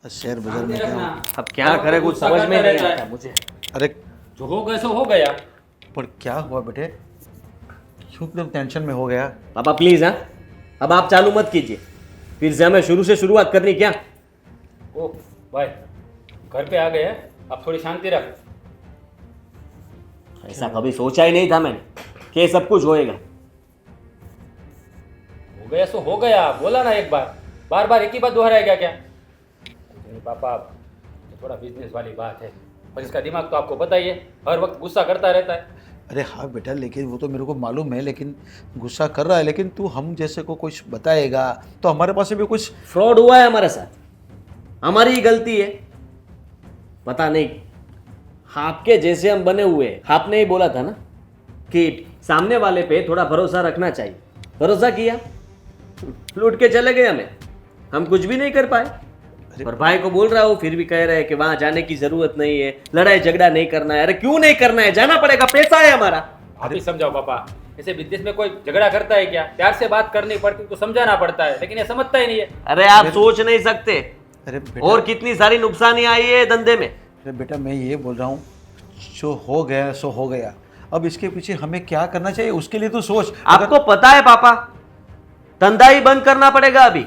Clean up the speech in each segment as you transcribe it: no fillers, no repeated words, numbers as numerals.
Share बाजार में क्या हो? अब क्या करे कुछ समझ में नहीं आता मुझे। अरे जो हो गया सो हो गया। पर क्या हुआ बेटे, क्यों एकदम टेंशन में हो गया? पापा प्लीज हाँ, अब आप चालू मत कीजिए, फिर से हमें शुरू से शुरुआत करनी क्या। ओ भाई घर पे आ गए हैं, अब थोड़ी शांति रख। ऐसा कभी सोचा ही नहीं था मैंने कि ये सब कुछ होएगा। हो गया सो हो गया, बोला ना एक बार, बार बार एक ही बात दोहराएगा क्या? अरे पापा ये थोड़ा बिजनेस वाली बात है, और इसका दिमाग तो आपको पता ही है, हर वक्त गुस्सा करता रहता है। अरे हाँ बेटा, लेकिन वो तो मेरे को मालूम है, लेकिन गुस्सा कर रहा है, लेकिन तू हम जैसे को कुछ बताएगा तो हमारे पास भी कुछ। फ्रॉड हुआ है हमारे साथ, हमारी ही गलती है। पता नहीं आपके जैसे हम बने हुए हैं। आपने ही बोला था ना कि सामने वाले पे थोड़ा भरोसा रखना चाहिए, भरोसा किया, लूट के चले गए हमें, हम कुछ भी नहीं कर पाए। और भाई को बोल रहा हूँ फिर भी कह रहे हैं कि वहां जाने की जरूरत नहीं है, लड़ाई झगड़ा नहीं करना है। अरे क्यों नहीं करना है, जाना पड़ेगा, पैसा है हमारा। आप ही समझाओ पापा, ऐसे बिजनेस में कोई झगड़ा करता है क्या? प्यार से बात करनी पड़ती है, तो समझाना पड़ता है, लेकिन ये समझता ही नहीं है। अरे आप सोच नहीं सकते अरे बेटा, और कितनी सारी नुकसानी आई है धंधे में। अरे बेटा मैं ये बोल रहा हूँ, जो हो गया सो हो गया, अब इसके पीछे हमें क्या करना चाहिए उसके लिए तो सोच। आपको पता है पापा, धंधा ही बंद करना पड़ेगा अभी।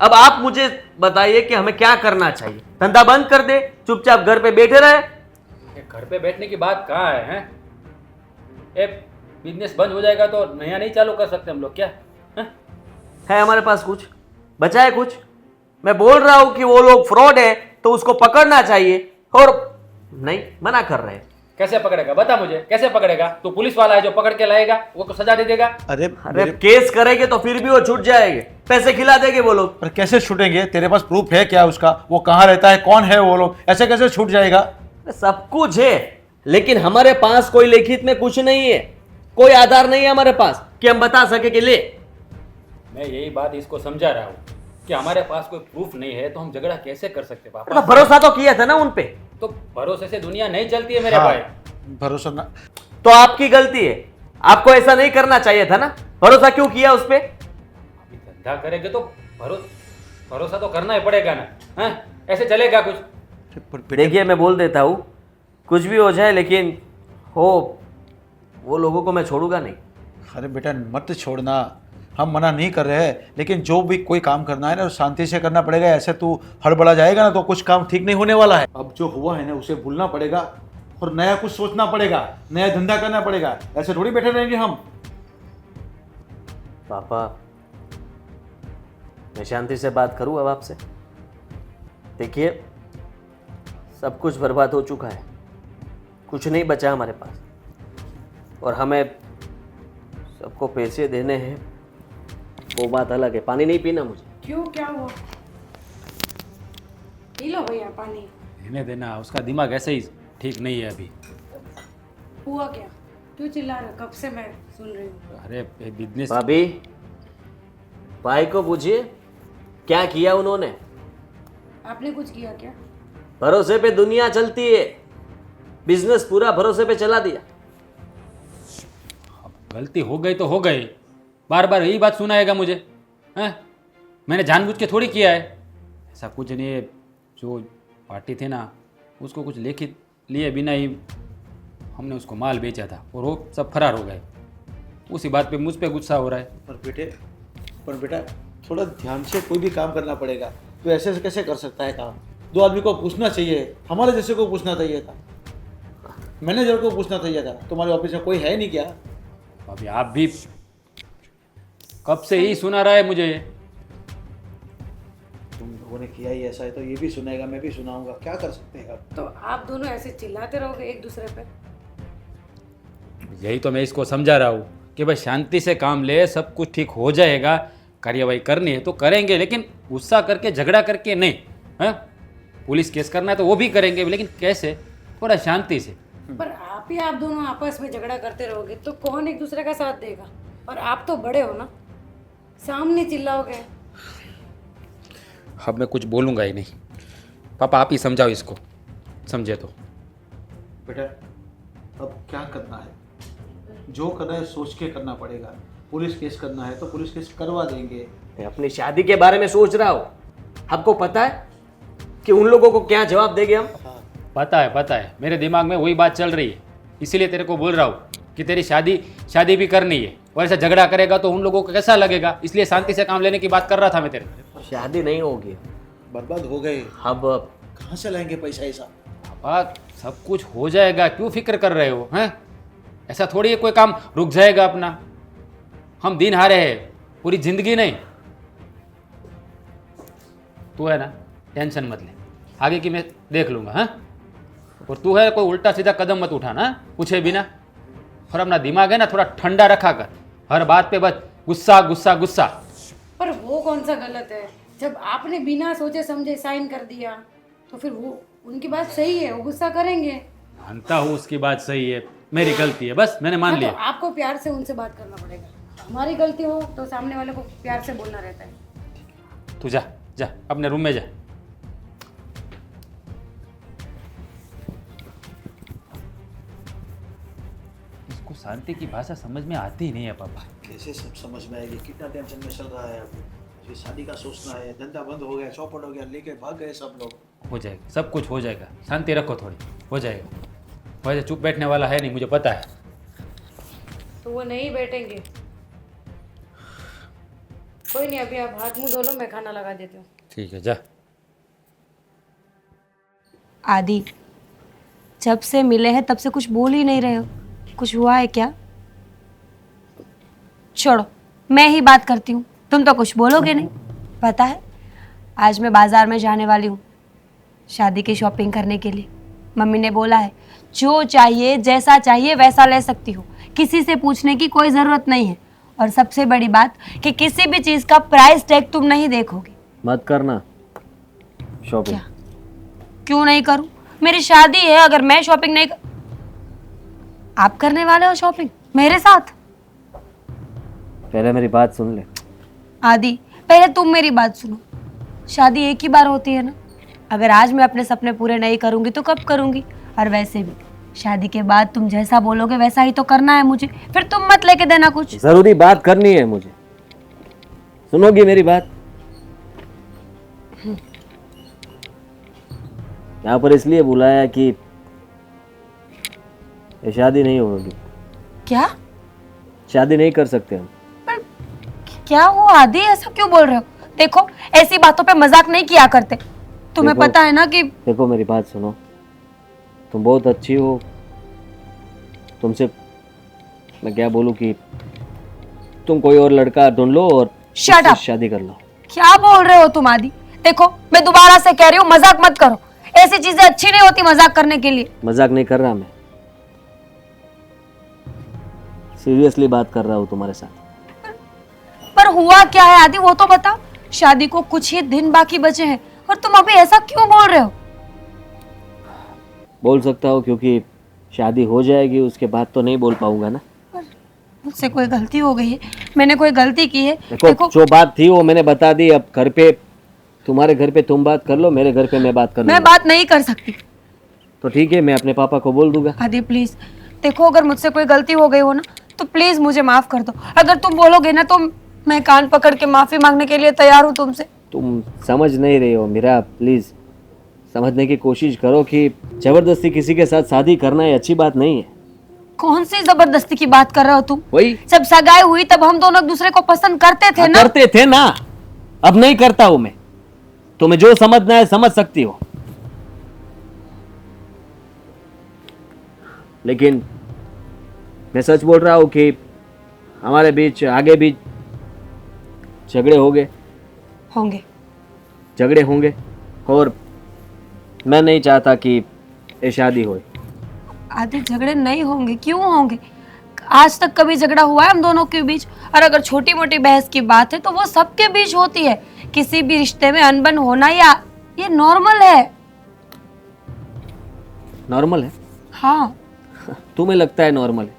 अब आप मुझे बताइए कि हमें क्या करना चाहिए। धंधा बंद कर दे, चुपचाप घर पे बैठे रहे। ये घर पे बैठने की बात कहाँ है, हैं? ये बिजनेस बंद हो जाएगा तो नया नहीं चालू कर सकते हम लोग क्या? हैं? है हमारे पास कुछ बचा है? कुछ मैं बोल रहा हूं कि वो लोग फ्रॉड है तो उसको पकड़ना चाहिए, और नहीं, मना कर रहे हैं। कैसे पकड़ेगा बता मुझे, कैसे पकड़ेगा? तो पुलिस वाला है जो पकड़ के लाएगा, वो तो सजा दे देगा। अरे अरे केस करेंगे तो फिर भी वो छूट जाएंगे, पैसे खिला देंगे वो लोग। पर कैसे छूटेंगे? तेरे पास प्रूफ है क्या उसका? वो कहाँ रहता है, कौन है वो लोग? ऐसे कैसे छूट जाएगा? सब कुछ है, लेकिन हमारे पास कोई लिखित में कुछ नहीं है, कोई आधार नहीं है हमारे पास कि हम बता सके कि ले। मैं यही बात इसको समझा रहा हूँ कि हमारे पास कोई प्रूफ नहीं है तो हम झगड़ा कैसे कर सकते पापा? मतलब भरोसा तो किया था ना उन पे। तो भरोसे से दुनिया नहीं चलती है मेरे हाँ, भाई। भरोसा ना। तो आपकी गलती है, आपको ऐसा नहीं करना चाहिए था ना। भरोसा क्यों किया उस पे? अभी धंधा करेंगे तो भरोसा तो करना ही पड़ेगा ना, हैं? ऐसे चलेगा कुछ? पर बेटे, देखिए मैं बोल देता हूँ, कुछ भी हो जाए, लेकिन वो लोगों को मैं छोड़ूंगा नहीं। अरे बेटा मत छोड़ना, हम मना नहीं कर रहे हैं, लेकिन जो भी कोई काम करना है ना शांति से करना पड़ेगा। ऐसे तू हड़बड़ा जाएगा ना तो कुछ काम ठीक नहीं होने वाला है। अब जो हुआ है ना उसे भूलना पड़ेगा और नया कुछ सोचना पड़ेगा, नया धंधा करना पड़ेगा। ऐसे थोड़ी बैठे रहेंगे हम। पापा मैं शांति से बात करूं अब आपसे? देखिए सब कुछ बर्बाद हो चुका है, कुछ नहीं बचा हमारे पास, और हमें सबको पैसे देने हैं, वो बात अलग है। पानी नहीं पीना मुझे? क्यों, क्या हुआ? पी लो भैया पानी। रहने देना, उसका दिमाग ऐसे ही ठीक नहीं है अभी। हुआ क्या? क्यों चिल्ला रहे? कब से मैं सुन रही हूँ। अरे बिजनेस भाभी, भाई को पूछिए क्या किया उन्होंने। आपने कुछ किया क्या? भरोसे पे दुनिया चलती है, बिजनेस पूरा भरोसे पे चला दिया। गलती हो गई तो हो गई, बार बार यही बात सुनाएगा मुझे, हैं? मैंने जानबूझ के थोड़ी किया है, ऐसा कुछ नहीं है। जो पार्टी थे ना उसको कुछ लिखित लिए बिना ही हमने उसको माल बेचा था और वो सब फरार हो गए। उसी बात पे मुझ पे गुस्सा हो रहा है। पर बेटा थोड़ा ध्यान से कोई भी काम करना पड़ेगा। तो ऐसे से कैसे कर सकता है काम? दो आदमी को पूछना चाहिए, हमारे जैसे को पूछना चाहिए था, मैनेजर को पूछना चाहिए था। तुम्हारे ऑफिस में कोई है नहीं क्या? अभी आप भी कब से ही सुना रहा है मुझे। तुम लोगों ने किया ही ऐसा है तो ये भी सुनेगा, मैं भी सुनाऊंगा, क्या कर सकते हैं अब? तो आप दोनों ऐसे चिल्लाते रहोगे एक दूसरे पे? यही तो मैं इसको समझा रहा हूँ कि भाई शांति से काम ले, सब कुछ ठीक हो जाएगा। कार्यवाही करनी है तो करेंगे, लेकिन गुस्सा करके झगड़ा करके नहीं, हैं? पुलिस केस करना है तो वो भी करेंगे, लेकिन कैसे? थोड़ा शांति से। पर आप दोनों आपस में झगड़ा करते रहोगे तो कौन एक दूसरे का साथ देगा? और आप तो बड़े हो ना, सामने चिल्लाओगे। अब मैं कुछ बोलूँगा ही नहीं। पापा आप ही समझाओ इसको, समझे तो। बेटा अब क्या करना है? जो करना है सोच के करना पड़ेगा। पुलिस केस करना है तो पुलिस केस करवा देंगे। मैं अपनी शादी के बारे में सोच रहा हूँ, आपको पता है कि उन लोगों को क्या जवाब देंगे हम? पता है मेरे दिमाग में वही बात चल रही है, इसीलिए तेरे को बोल रहा हूँ कि तेरी शादी भी करनी है, और ऐसा झगड़ा करेगा तो उन लोगों को कैसा लगेगा, इसलिए शांति से काम लेने की बात कर रहा था मैं तेरे। शादी नहीं होगी बर्बाद हो गए, अब। कहाँ से लाएंगे पैसा ऐसा? पापा सब कुछ हो जाएगा, क्यों फिक्र कर रहे हो हैं? ऐसा थोड़ी है कोई काम रुक जाएगा अपना। हम दिन हारे हैं, पूरी जिंदगी नहीं। तू है ना, टेंशन मत ले, आगे की मैं देख लूंगा। हाँ, और तू है कोई उल्टा सीधा कदम मत उठाना पूछे बिना, और अपना दिमाग है ना थोड़ा ठंडा रखा कर, हर बात पे बस गुस्सा गुस्सा गुस्सा। पर वो कौन सा गलत है? जब आपने बिना सोचे समझे साइन कर दिया तो फिर वो उनकी बात सही है, वो गुस्सा करेंगे। मानता हूँ उसकी बात सही है, मेरी गलती है, बस मैंने मान हाँ, लिया। तो आपको प्यार से उनसे बात करना पड़ेगा। हमारी गलती हो तो सामने वाले को प्यार से बोलना रहता है। तू जा जा अपने रूम में जा। इसको शांति की भाषा समझ में आती ही नहीं है पापा। कैसे सब समझ में आएगी? कितना टेंशन में चल रहा है अब, ये शादी का सोचना है, धंधा बंद हो गया, चौपट हो गया, लेके भाग गए सब लोग। हो जाएगा, सब कुछ हो जाएगा, शांति रखो थोड़ी, हो जाएगा। वैसे चुप बैठने वाला है नहीं, मुझे पता है। तो वो नहीं बैठेंगे। कोई नहीं, अभी आप हाथ मुंह धो लो, मैं खाना लगा देती हूँ। ठीक है, जा। आदि, जब से मिले हैं तब से कुछ बोल ही नहीं रहे हो। कुछ हुआ है क्या? छोड़ो, मैं ही बात करती हूँ, तुम तो कुछ बोलोगे नहीं। पता है, आज मैं बाजार में जाने वाली हूँ शादी की शॉपिंग करने के लिए। मम्मी ने बोला है जो चाहिए जैसा चाहिए वैसा ले सकती हो, किसी से पूछने की कोई ज़रूरत नहीं है। और सबसे बड़ी बात कि किसी भी चीज़ का प्राइस टैग तुम नहीं देखोगे। मत करना शॉपिंग। क्या? क्यों नहीं करूं? मेरी शादी है, अगर मैं शॉपिंग नहीं आप करने वाले हो शॉपिंग मेरे साथ? पहले मेरी बात सुन ले। आदि, पहले तुम मेरी बात सुनो। शादी एक ही बार होती है ना, अगर आज मैं अपने सपने पूरे नहीं करूंगी तो कब करूंगी? और वैसे भी शादी के बाद तुम जैसा बोलोगे वैसा ही तो करना है मुझे, फिर तुम मत लेके देना कुछ। जरूरी बात करनी है मुझे, सुनोगी मेरी बात? यहाँ पर इसलिए बुलाया कि ये शादी नहीं होगी। क्या? शादी नहीं कर सकते हम। पर क्या हुआ आदि, ऐसा क्यों बोल रहे हो? देखो, ऐसी बातों पे मजाक नहीं किया करते, तुम्हें देखो, पता है ना कि। देखो मेरी बात सुनो, तुम बहुत अच्छी हो, तुमसे मैं क्या बोलूं कि तुम कोई और लड़का ढूंढ लो और Shut उससे up! शादी कर लो। क्या बोल रहे हो तुम आदि? देखो, मैं दोबारा से कह रही हूँ, मजाक मत करो। ऐसी चीजें अच्छी नहीं होती मजाक करने के लिए। मजाक नहीं कर रहा मैं, सीरियसली बात कर रहा हूँ तुम्हारे साथ। पर हुआ क्या है आदि, वो तो बताओ। शादी को कुछ ही दिन बाकी बचे हैं और तुम अभी ऐसा क्यों बोल रहे हो? बोल सकता हूँ क्योंकि शादी हो जाएगी, उसके बाद तो नहीं बोल पाऊंगा ना। मुझसे कोई गलती हो गई है, मैंने कोई गलती की है? देखो जो बात थी वो मैंने बता दी। अब घर पे, तुम्हारे घर पे तुम बात कर लो, मेरे घर पे मैं बात कर मैं लूंगा। बात नहीं कर सकती। तो ठीक है, मैं अपने पापा को बोल दूंगा। आदि प्लीज, देखो अगर मुझसे कोई गलती हो गई हो ना तो प्लीज मुझे माफ कर दो। अगर तुम बोलोगे ना तो मैं कान पकड़ के माफी मांगने के लिए तैयार हूँ तुमसे। तुम समझ नहीं रही हो मीरा, प्लीज समझने की कोशिश करो कि जबरदस्ती किसी के साथ शादी करना ये अच्छी बात नहीं है। कौन सी जबरदस्ती की बात कर रहे हो तुम? वही जब सगाई हुई तब हम दोनों एक दूसरे को पसंद करते थे ना। करते थे ना, अब नहीं करता हूं मैं। तुम्हें जो समझना है समझ सकती हो, लेकिन मैं सच बोल रहा हूं कि हमारे बीच आगे भी झगड़े होंगे और मैं नहीं चाहता कि ये शादी हो। आधे झगड़े नहीं होंगे, क्यों होंगे? आज तक कभी झगड़ा हुआ है हम दोनों के बीच? और अगर छोटी मोटी बहस की बात है तो वो सबके बीच होती है। किसी भी रिश्ते में अनबन होना या ये नॉर्मल है। नॉर्मल है? हाँ। तुम्हें लगता है नॉर्मल है?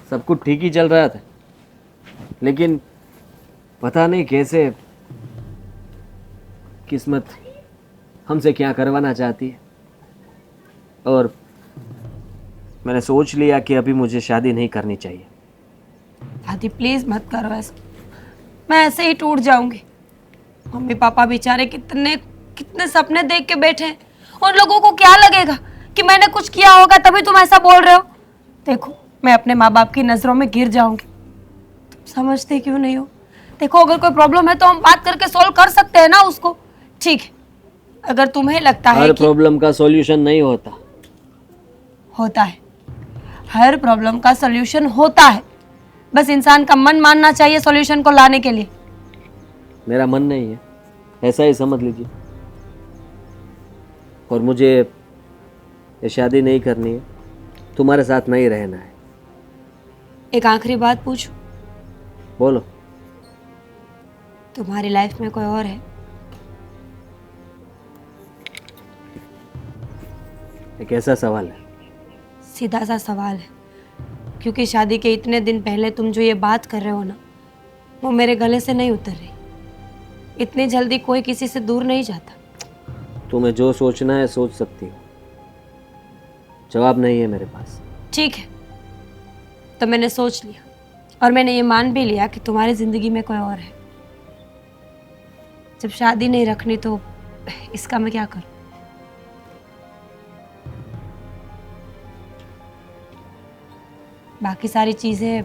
सब कुछ ठीक ही चल रहा था, लेकिन पता नहीं कैसे किस्मत हमसे क्या करवाना चाहती है। और मैंने सोच लिया कि अभी मुझे शादी नहीं करनी चाहिए। आदि प्लीज मत करो ऐसा, मैं ऐसे ही टूट जाऊंगी। मम्मी पापा बेचारे कितने कितने सपने देख के बैठे हैं। उन लोगों को क्या लगेगा कि मैंने कुछ किया होगा तभी तुम ऐसा बोल रहे हो। देखो, मैं अपने माँ बाप की नजरों में गिर जाऊंगी। तुम समझते क्यों नहीं हो? देखो, अगर कोई प्रॉब्लम है तो हम बात करके सॉल्व कर सकते हैं ना उसको। ठीक है, अगर तुम्हें लगता है हर कि प्रॉब्लम का सॉल्यूशन नहीं होता। होता है, हर प्रॉब्लम का सॉल्यूशन होता है, बस इंसान का मन मानना चाहिए सॉल्यूशन को लाने के लिए। मेरा मन नहीं है, ऐसा ही समझ लीजिए। और मुझे ये शादी नहीं करनी है, तुम्हारे साथ नहीं रहना है। एक आखिरी बात पूछूं? बोलो। तुम्हारी लाइफ में कोई और है? एक ऐसा सवाल है। सीधा सा सवाल है, क्योंकि शादी के इतने दिन पहले तुम जो ये बात कर रहे हो ना, वो मेरे गले से नहीं उतर रही। इतनी जल्दी कोई किसी से दूर नहीं जाता। तुम्हें जो सोचना है सोच सकती हो, जवाब नहीं है मेरे पास। ठीक है, तो मैंने सोच लिया और मैंने ये मान भी लिया कि तुम्हारी जिंदगी में कोई और है। जब शादी नहीं रखनी तो इसका मैं क्या करूं? बाकी सारी चीजें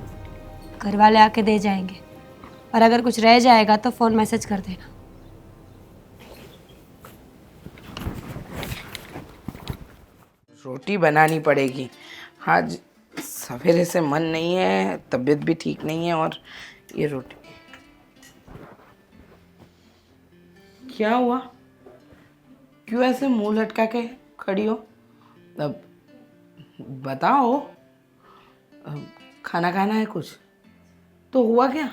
घर वाले आके दे जाएंगे, और अगर कुछ रह जाएगा तो फोन मैसेज कर देना। रोटी बनानी पड़ेगी। आज सवेरे से मन नहीं है, तबीयत भी ठीक नहीं है, और ये रोटी क्या हुआ? क्यों ऐसे मुंह लटका के खड़ी हो? अब बताओ, अब खाना खाना है कुछ तो हुआ क्या?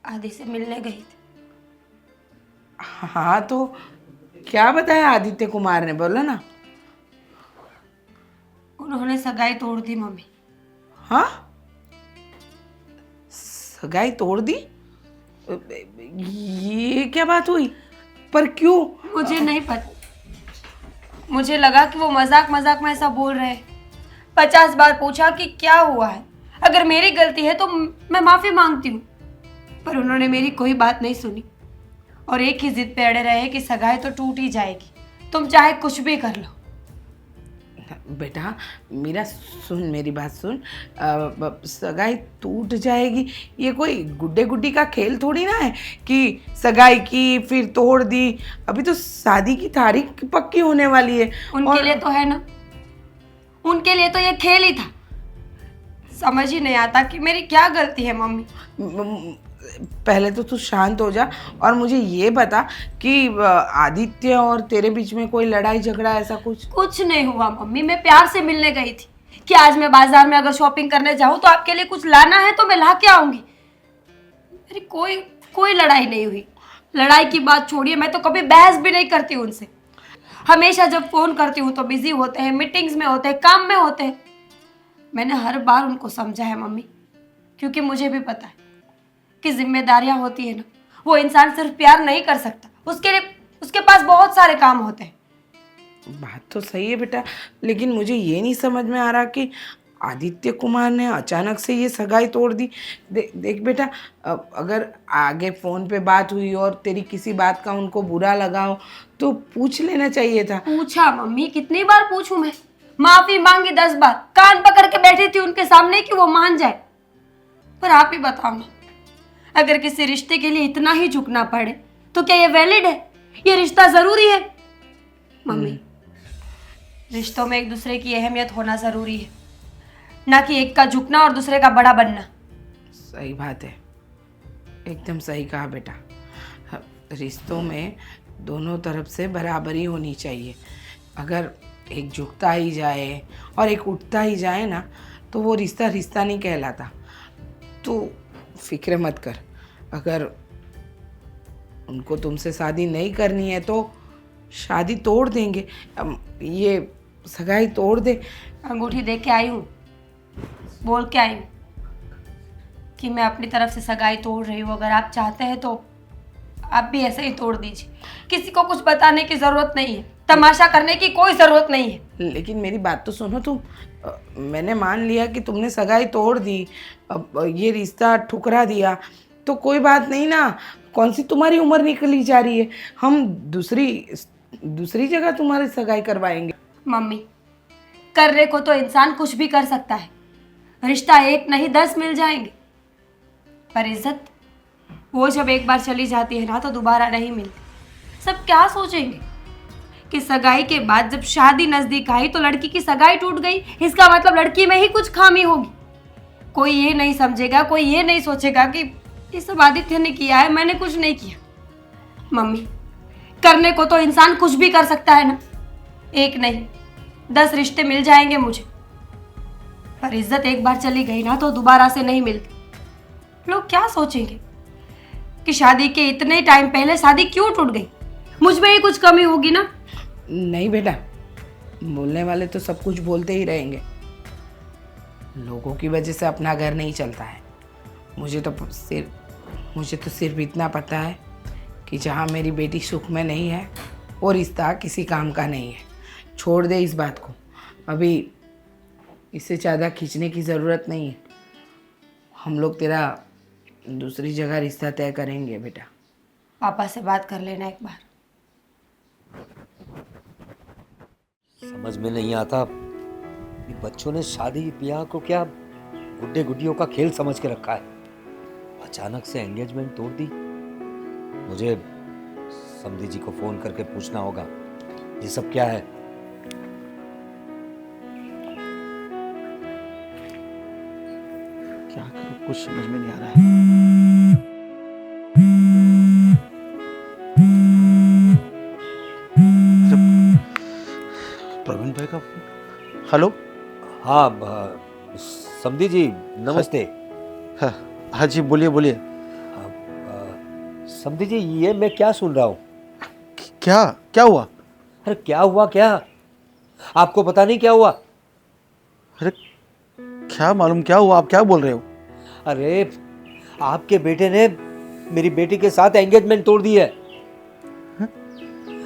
आदि से मिलने गई थी। हाँ, तो क्या बताया आदित्य कुमार ने? बोलो ना। उन्होंने सगाई तोड़ दी मम्मी। हाँ, सगाई तोड़ दी? ये क्या बात हुई? पर क्यों? मुझे नहीं पता, मुझे लगा कि वो मजाक मजाक में ऐसा बोल रहे हैं। 50 बार पूछा कि क्या हुआ है, अगर मेरी गलती है तो मैं माफी मांगती हूँ, पर उन्होंने मेरी कोई बात नहीं सुनी और एक ही जिद पे अड़े रहे कि सगाई तो टूट ही जाएगी, तुम चाहे कुछ भी कर लो। बेटा मेरा सुन, मेरी बात सुन। सगाई टूट जाएगी, ये कोई गुड्डे गुड्डी का खेल थोड़ी ना है कि सगाई की फिर तोड़ दी। अभी तो शादी की तारीख पक्की होने वाली है। उनके लिए तो है ना, उनके लिए तो ये खेल ही था। समझ ही नहीं आता कि मेरी क्या गलती है मम्मी। पहले तो तू शांत हो जा और मुझे ये बता कि आदित्य और तेरे बीच में कोई लड़ाई झगड़ा ऐसा कुछ? कुछ नहीं हुआ मम्मी, मैं प्यार से मिलने गई थी कि आज मैं बाजार में अगर शॉपिंग करने जाऊं तो आपके लिए कुछ लाना है तो मैं ला के आऊंगी। मेरी कोई लड़ाई नहीं हुई। लड़ाई की बात छोड़िए, मैं तो कभी बहस भी नहीं करती उनसे। हमेशा जब फोन करती हूँ तो बिजी होते हैं, मीटिंग्स में होते हैं, काम में होते हैं। मैंने हर बार उनको समझा है मम्मी, क्योंकि मुझे भी पता है कि जिम्मेदारियां होती है ना, वो इंसान सिर्फ प्यार नहीं कर सकता, उसके लिए उसके पास बहुत सारे काम होते हैं। बात तो सही है बेटा, लेकिन मुझे ये नहीं समझ में आ रहा कि आदित्य कुमार ने अचानक से ये सगाई तोड़ दी। देख बेटा, अगर आगे फ़ोन पे बात हुई और तेरी किसी बात का उनको बुरा लगा हो तो पूछ लेना चाहिए था। पूछा मम्मी, कितनी बार पूछूं मैं? माफी मांगी 10 बार, कान पकड़ के बैठी थी उनके सामने कि वो मान जाए। पर आप ही बताओ ना, अगर किसी रिश्ते के लिए इतना ही झुकना पड़े तो क्या ये वैलिड है? ये रिश्ता जरूरी है? मम्मी, रिश्तों में एक दूसरे की अहमियत होना जरूरी है, ना कि एक का झुकना और दूसरे का बड़ा बनना। सही बात है, एकदम सही कहा बेटा। रिश्तों में दोनों तरफ से बराबरी होनी चाहिए। अगर एक झुकता ही जाए और एक उठता ही जाए ना, तो वो रिश्ता रिश्ता नहीं कहलाता। तो फिक्र मत कर, अगर उनको तुमसे शादी नहीं करनी है तो शादी तोड़ देंगे। ये सगाई तोड़ दे। अंगूठी देख के आई हूँ, बोल के आई हूँ कि मैं अपनी तरफ से सगाई तोड़ रही हूँ। अगर आप चाहते हैं तो आप भी ऐसे ही तोड़ दीजिए। किसी को कुछ बताने की जरूरत नहीं है, तमाशा करने की कोई जरूरत नहीं है। लेकिन मेरी बात तो सुनो तुम। मैंने मान लिया कि तुमने सगाई तोड़ दी, अब ये रिश्ता ठुकरा दिया, तो कोई बात नहीं ना, कौन सी तुम्हारी उम्र निकली जा रही है, हम दूसरी जगह तुम्हारी सगाई करवाएंगे। मम्मी, करने को तो इंसान कुछ भी कर सकता है, रिश्ता एक नहीं 10 मिल जाएंगे, पर इज्जत वो जब एक बार चली जाती है ना तो दोबारा नहीं मिलती। सब क्या सोचेंगे कि सगाई के बाद जब शादी नजदीक आई तो लड़की की सगाई टूट गई, इसका मतलब लड़की में ही कुछ खामी होगी। कोई ये नहीं समझेगा, कोई ये नहीं सोचेगा कि ये सब आदित्य ने किया है, मैंने कुछ नहीं किया। मम्मी, करने को तो इंसान कुछ भी कर सकता है ना, एक नहीं 10 रिश्ते मिल जाएंगे मुझे, पर इज्जत एक बार चली गई ना तो दोबारा से नहीं मिलती। लोग क्या सोचेंगे कि शादी के इतने टाइम पहले शादी क्यों टूट गई, मुझ में ही कुछ कमी होगी ना। नहीं बेटा, बोलने वाले तो सब कुछ बोलते ही रहेंगे, लोगों की वजह से अपना घर नहीं चलता है। मुझे तो सिर्फ इतना पता है कि जहाँ मेरी बेटी सुख में नहीं है वो रिश्ता किसी काम का नहीं है। छोड़ दे इस बात को, अभी इससे ज़्यादा खींचने की ज़रूरत नहीं है। हम लोग तेरा दूसरी जगह रिश्ता तय करेंगे बेटा। पापा से बात कर लेना एक बार। समझ में नहीं आता, ये बच्चों ने शादी ब्याह को क्या गुड्डे गुड्डियों का खेल समझ के रखा है। अचानक से एंगेजमेंट तोड़ दी। मुझे समधी जी को फोन करके पूछना होगा ये सब क्या है। क्या करूं, कुछ समझ में नहीं आ रहा है। प्रवीण भाई का फोन। हेलो। हाँ समधी जी नमस्ते। हाँ हाँ जी, बोलिए बोलिए। समधी जी ये मैं क्या सुन रहा हूँ। क्या क्या हुआ? अरे क्या हुआ क्या, आपको पता नहीं क्या हुआ? अरे क्या मालूम क्या हुआ, आप क्या बोल रहे हो? अरे आपके बेटे ने मेरी बेटी के साथ एंगेजमेंट तोड़ दी है।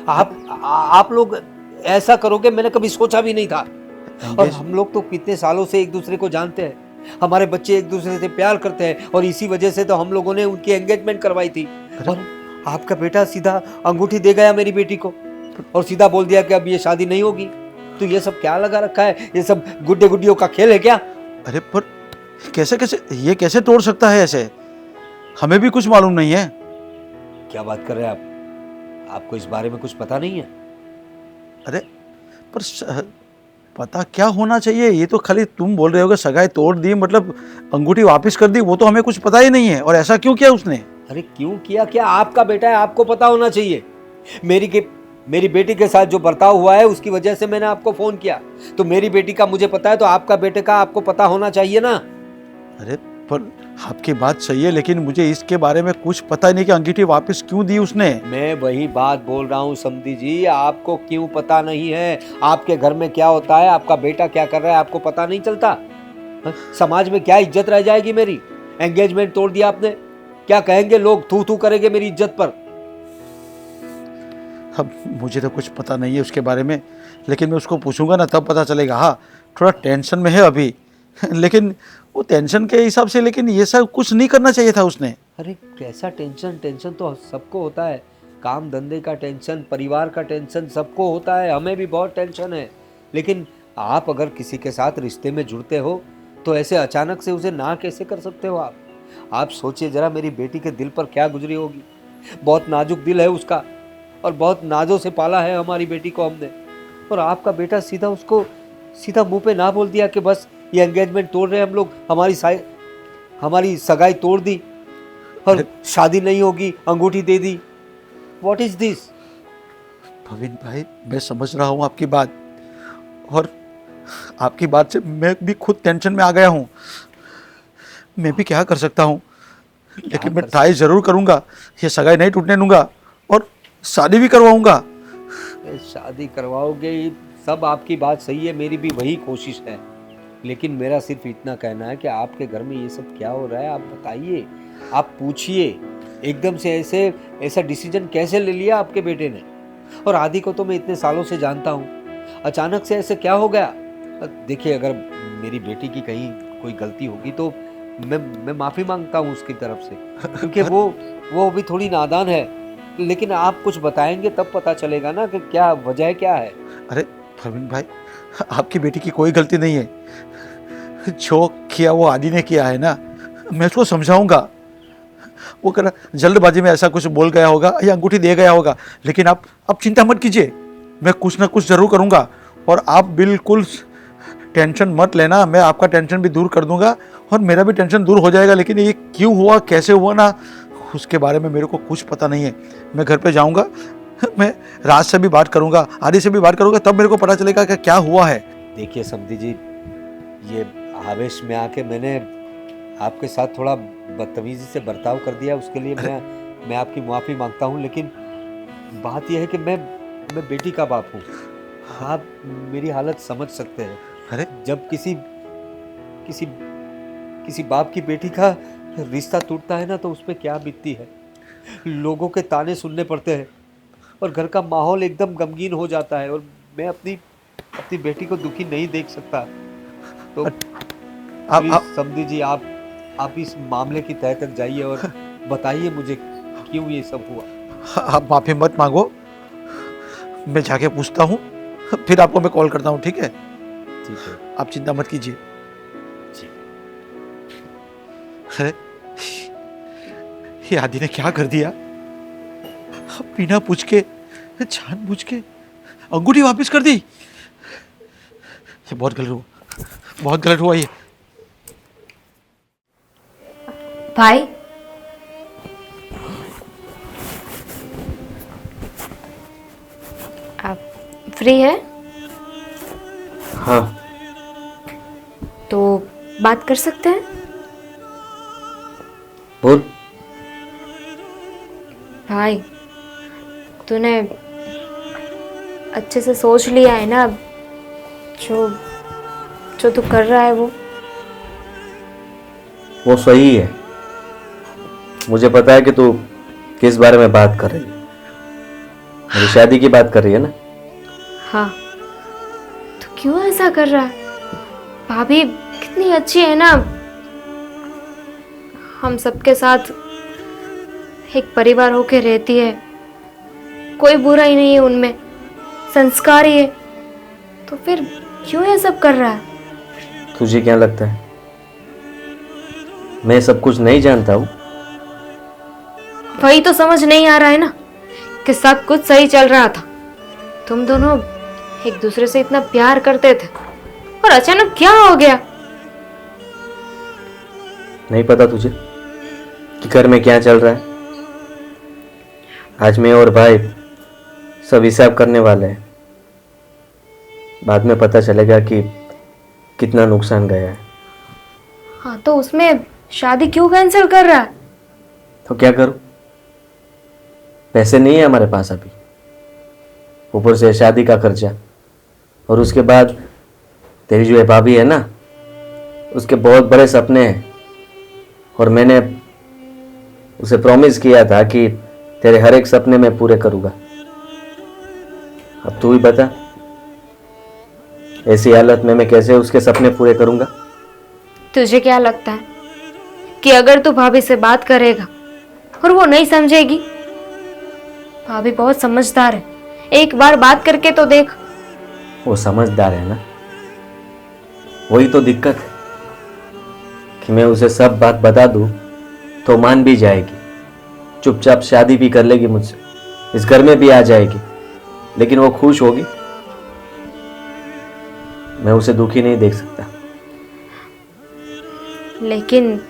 आप लोग ऐसा करोगे मैंने कभी सोचा भी नहीं था। और हम लोग तो कितने सालों से एक दूसरे को जानते हैं, हमारे बच्चे एक दूसरे से प्यार करते हैं और इसी वजह से तो हम लोगों ने उनकी एंगेजमेंट करवाई थी। और आपका बेटा सीधा अंगूठी दे गया मेरी बेटी को और सीधा बोल दिया कि अब ये शादी नहीं होगी। तो ये सब क्या लगा रखा है, ये सब गुड्डे गुड्डियों का खेल है क्या? अरे पर कैसे ये कैसे तोड़ सकता है ऐसे? हमें भी कुछ मालूम नहीं है। क्या बात कर रहे हैं आप, आपको इस बारे में कुछ पता नहीं है? अरे पर पता क्या होना चाहिए, ये तो खाली तुम बोल रहे हो कि सगाई तोड़ दी मतलब अंगूठी वापस कर दी, वो तो हमें कुछ पता ही नहीं है। और ऐसा क्यों किया उसने? अरे क्यों किया क्या, आपका बेटा है, आपको पता होना चाहिए। मेरी बेटी के साथ जो बर्ताव हुआ है उसकी वजह से मैंने आपको फोन किया। तो मेरी बेटी का मुझे पता है तो आपका बेटे का आपको पता होना चाहिए ना। अरे पर आपकी बात सही है, लेकिन मुझे इसके बारे में कुछ पता ही नहीं कि अंगूठी वापस क्यों दी उसने। मैं वही बात बोल रहा हूँ समधी जी, आपको क्यों पता नहीं है, आपके घर में क्या होता है, आपका बेटा क्या कर रहा है, आपको पता नहीं चलता? हाँ? समाज में क्या इज्जत रह जाएगी मेरी? एंगेजमेंट तोड़ दिया आपने, क्या कहेंगे लोग, थू थू करेंगे मेरी इज्जत पर। अब मुझे तो कुछ पता नहीं है उसके बारे में, लेकिन मैं उसको पूछूंगा ना तब पता चलेगा। हाँ थोड़ा टेंशन में है अभी लेकिन वो टेंशन के हिसाब से, लेकिन ये सब कुछ नहीं करना चाहिए था उसने। अरे कैसा टेंशन, टेंशन तो सबको होता है, काम धंधे का टेंशन, परिवार का टेंशन सबको होता है, हमें भी बहुत टेंशन है। लेकिन आप अगर किसी के साथ रिश्ते में जुड़ते हो तो ऐसे अचानक से उसे ना कैसे कर सकते हो आप सोचिए जरा मेरी बेटी के दिल पर क्या गुजरी होगी। बहुत नाजुक दिल है उसका और बहुत नाजों से पाला है हमारी बेटी को हमने, और आपका बेटा सीधा मुंह पे ना बोल दिया कि बस ये एंगेजमेंट तोड़ रहे हैं हम लोग, हमारी सगाई तोड़ दी और शादी नहीं होगी, अंगूठी दे दी। What is this? प्रवीण भाई मैं समझ रहा हूँ आपकी बात, और आपकी बात से मैं भी खुद टेंशन में आ गया हूँ। मैं भी क्या कर सकता हूँ, लेकिन मैं ट्राई जरूर करूँगा, ये सगाई नहीं टूटने दूंगा और शादी भी करवाऊंगा। शादी करवाओगे, सब आपकी बात सही है, मेरी भी वही कोशिश है, लेकिन मेरा सिर्फ इतना कहना है कि आपके घर में ये सब क्या हो रहा है, आप बताइए, आप पूछिए। एकदम से ऐसा डिसीजन कैसे ले लिया आपके बेटे ने? और आदि को तो मैं इतने सालों से जानता हूँ, अचानक से ऐसे क्या हो गया? देखिए अगर मेरी बेटी की कहीं कोई गलती होगी तो मैं माफ़ी मांगता हूँ उसकी तरफ से, क्योंकि वो अभी थोड़ी नादान है। लेकिन आप कुछ बताएंगे तब पता चलेगा ना कि क्या वजह क्या है। अरे प्रवीण भाई, आपकी बेटी की कोई गलती नहीं है। जो किया वो आदि ने किया है ना, मैं उसको समझाऊंगा। वो कर जल्दबाजी में ऐसा कुछ बोल गया होगा या अंगूठी दे गया होगा, लेकिन आप चिंता मत कीजिए, मैं कुछ ना कुछ जरूर करूंगा। और आप बिल्कुल टेंशन मत लेना, मैं आपका टेंशन भी दूर कर दूंगा और मेरा भी टेंशन दूर हो जाएगा। लेकिन ये क्यों हुआ, कैसे हुआ ना, उसके बारे में मेरे को कुछ पता नहीं है। मैं घर पे जाऊंगा, मैं राज से भी बात करूंगा, आदि से भी बात करूंगा, तब मेरे को पता चलेगा कि क्या हुआ है। देखिए समधी जी, ये आवेश में आके मैंने आपके साथ थोड़ा बदतमीजी से बर्ताव कर दिया, उसके लिए मैं आपकी माफ़ी मांगता हूँ। लेकिन बात यह है कि मैं बेटी का बाप हूँ, आप मेरी हालत समझ सकते हैं। अरे जब किसी बाप की बेटी का रिश्ता टूटता है ना, तो उस पर क्या बीतती है। लोगों के ताने सुनने पड़ते हैं और घर का माहौल एकदम गमगीन हो जाता है, और मैं अपनी बेटी को दुखी नहीं देख सकता। तो आप समझी जी, आप इस मामले की तह तक जाइए और बताइए मुझे क्यों ये सब हुआ। आप माफ़ी मत मांगो, मैं जाके पूछता हूँ, फिर आपको मैं कॉल करता हूँ, ठीक है? ठीक है, आप चिंता मत कीजिए। जी। अरे ये आदि ने क्या कर दिया, बिना पूछ के जानबूझ के अंगूठी वापस कर दी। ये बहुत गलत हुआ, बहुत गलत हुआ ये। भाई, आप फ्री है हाँ, तो बात कर सकते हैं? बोल। भाई, तूने अच्छे से सोच लिया है ना जो तू कर रहा है वो सही है। मुझे पता है कि तू किस बारे में बात कर रही है। मेरी शादी की बात कर रही है ना? हाँ, तो क्यों ऐसा कर रहा है? भाभी कितनी अच्छी है ना, हम सबके साथ एक परिवार होके रहती है, कोई बुरा ही नहीं है उनमें, संस्कार ही है, तो फिर क्यों ये सब कर रहा है? तुझे क्या लगता है मैं सब कुछ नहीं जानता हूँ? वही तो समझ नहीं आ रहा है ना कि सब कुछ सही चल रहा था, तुम दोनों एक दूसरे से इतना प्यार करते थे, और अचानक क्या हो गया? नहीं पता तुझे कि घर में क्या चल रहा है? आज मैं और भाई सब हिसाब करने वाले हैं। बाद में पता चलेगा कि कितना नुकसान गया है। हाँ, तो उसमें शादी क्यों कैंसिल कर रहा है? तो क्या करूं? पैसे नहीं है हमारे पास अभी, ऊपर से शादी का खर्चा, और उसके बाद तेरी जो भाभी है ना, उसके बहुत बड़े सपने हैं, और मैंने उसे प्रॉमिस किया था कि तेरे हर एक सपने में पूरे करूंगा। अब तू ही बता, ऐसी हालत में मैं कैसे उसके सपने पूरे करूंगा? तुझे क्या लगता है कि अगर तू भाभी से बात करेगा और वो नहीं समझेगी? भाभी बहुत समझदार है, एक बार बात करके तो देख। वो समझदार है ना, वही तो दिक्कत है कि मैं उसे सब बात बता दूं तो मान भी जाएगी, चुपचाप शादी भी कर लेगी मुझसे, इस घर में भी आ जाएगी, लेकिन वो खुश होगी? मैं उसे दुखी नहीं देख सकता। लेकिन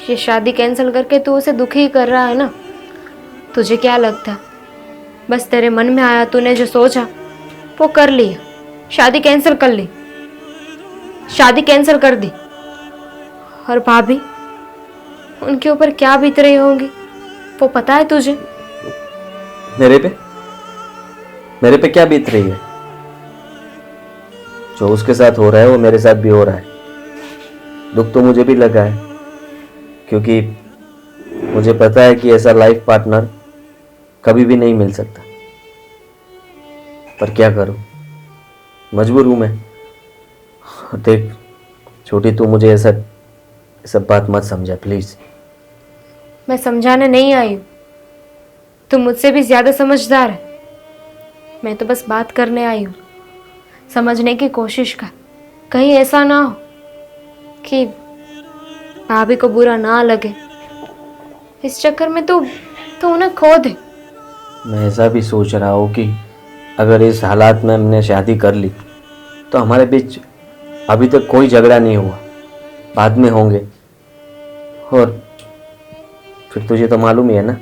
ये शादी कैंसिल करके तू उसे दुखी ही कर रहा है ना? तुझे क्या लगता है बस तेरे मन में आया, तूने जो सोचा वो कर लिया, शादी कैंसिल कर ली, शादी कैंसिल कर दी, और भाभी उनके ऊपर क्या बीत रही होंगी वो पता है तुझे? मेरे पे क्या बीत रही है? जो उसके साथ हो रहा है वो मेरे साथ भी हो रहा है। दुख तो मुझे भी लगा है, क्योंकि मुझे पता है कि ऐसा लाइफ पार्टनर कभी भी नहीं मिल सकता। पर क्या करूं, मजबूर हूं मैं। देख छोटी, तू मुझे ऐसा ये सब बात मत समझा प्लीज। मैं समझाने नहीं आई हूँ, तुम मुझसे भी ज्यादा समझदार है। मैं तो बस बात करने आई हूँ, समझने की कोशिश कर। कहीं ऐसा ना हो कि भाभी को बुरा ना लगे, इस चक्कर में तू उन्हें खो दे। मैं ऐसा भी सोच रहा हूँ कि अगर इस हालात में हमने शादी कर ली तो हमारे बीच अभी तक कोई झगड़ा नहीं हुआ, बाद में होंगे। और फिर तुझे तो मालूम ही है ना,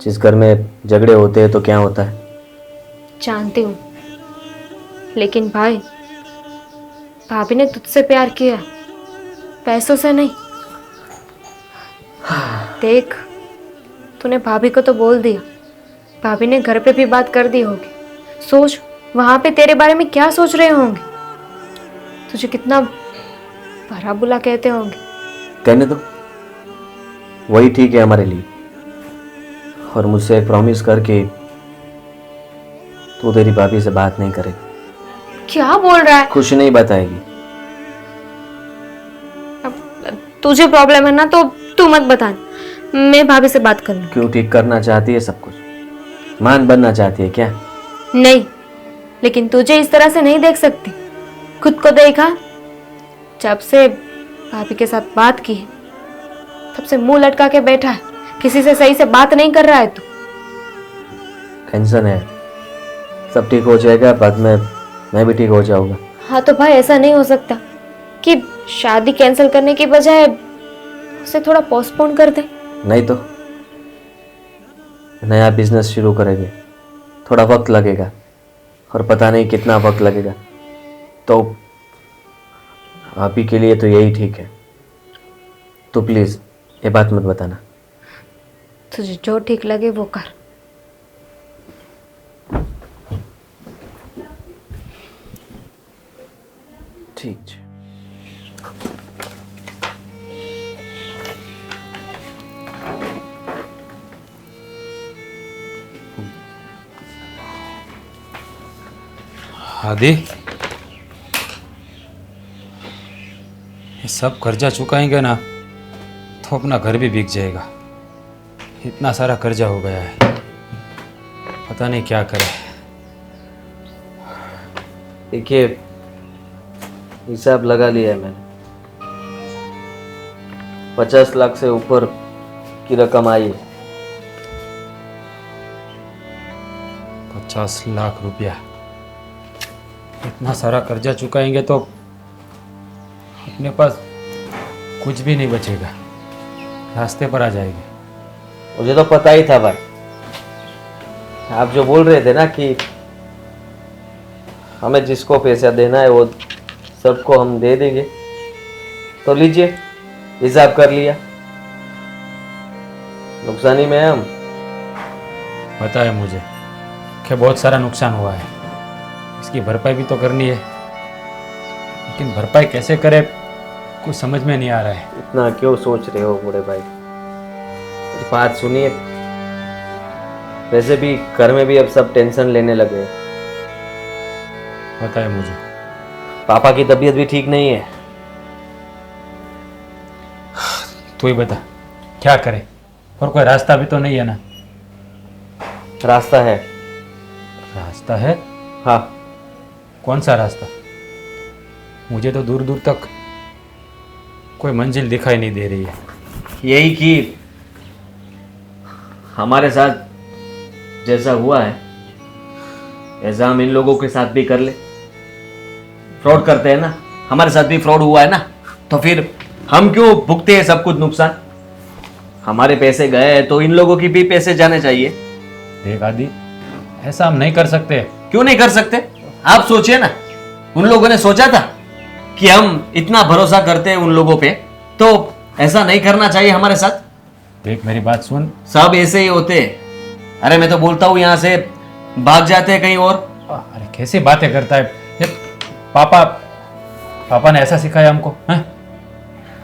जिस घर में झगड़े होते हैं तो क्या होता है। जानती हूँ, लेकिन भाई भाभी ने तुझसे प्यार किया, पैसों से नहीं। देख, तूने भाभी को तो बोल दिया, भाभी ने घर पे भी बात कर दी होगी। सोच वहां पे तेरे बारे में क्या सोच रहे होंगे, तुझे कितना भला बुला कहते होंगे। कहने दो, वही ठीक है हमारे लिए। और मुझसे एक प्रॉमिस करके तू तेरी भाभी से बात नहीं करेगी। क्या बोल रहा है? कुछ नहीं बताएगी। तुझे प्रॉब्लम है ना तो तू मत बता, मैं भाभी से बात कर लूँ। क्यों, ठीक करना चाहती है सब कुछ? मान बनना चाहती है क्या? नहीं, लेकिन तुझे इस तरह से नहीं देख सकती। खुद को देखा, जब से भाभी के साथ बात की है तब से मुंह लटका के बैठा है, किसी से सही से बात नहीं कर रहा है तू। टेंशन है, सब ठीक हो जाएगा, बाद में मैं भी ठीक हो जाऊंगा। हाँ तो भाई ऐसा नहीं हो सकता कि शादी कैंसिल करने की बजाय उसे थोड़ा पोस्टपोन कर दे। नहीं तो नया बिजनेस शुरू करेंगे, थोड़ा वक्त लगेगा और पता नहीं कितना वक्त लगेगा, तो आप ही के लिए तो यही ठीक है। तो प्लीज़ ये बात मत बताना। तुझे जो ठीक लगे वो कर। ठीक है। आदि, ये सब कर्जा चुकाएंगे ना तो अपना घर भी बिक जाएगा। इतना सारा कर्जा हो गया है, पता नहीं क्या करें। देखिए, हिसाब लगा लिया है मैंने, 50 लाख से ऊपर की रकम आई है। 50 लाख रुपया, इतना सारा कर्जा चुकाएंगे तो अपने पास कुछ भी नहीं बचेगा, रास्ते पर आ जाएगी। मुझे तो पता ही था भाई, आप जो बोल रहे थे ना कि हमें जिसको पैसा देना है वो सबको हम दे देंगे, तो लीजिए, हिसाब कर लिया, नुकसानी में हम। पता है मुझे कि बहुत सारा नुकसान हुआ है, इसकी भरपाई भी तो करनी है, लेकिन भरपाई कैसे करे कुछ समझ में नहीं आ रहा है। इतना क्यों सोच रहे हो बड़े भाई, बात सुनिए। वैसे भी घर में भी अब सब टेंशन लेने लगे। पता है मुझे, पापा की तबीयत भी ठीक नहीं है। तू ही बता क्या करे, और कोई रास्ता भी तो नहीं है ना। रास्ता है। रास्ता है? हाँ। कौन सा रास्ता? मुझे तो दूर दूर तक कोई मंजिल दिखाई नहीं दे रही है। यही कि हमारे साथ जैसा हुआ है ऐसा हम इन लोगों के साथ भी कर ले। फ्रॉड करते हैं ना, हमारे साथ भी फ्रॉड हुआ है ना, तो फिर हम क्यों भुगते हैं सब कुछ नुकसान? हमारे पैसे गए हैं तो इन लोगों की भी पैसे जाने चाहिए। देख आदि, ऐसा हम नहीं कर सकते। क्यों नहीं कर सकते? आप सोचिए ना, उन लोगों ने सोचा था कि हम इतना भरोसा करते हैं उन लोगों पे, तो ऐसा नहीं करना चाहिए हमारे साथ। देख मेरी बात सुन। सब ऐसे ही होते हैं। अरे मैं तो बोलता हूँ यहाँ से भाग जाते हैं कहीं और। अरे कैसी बातें करता है ये? पापा ने ऐसा सिखाया हमको, हैं?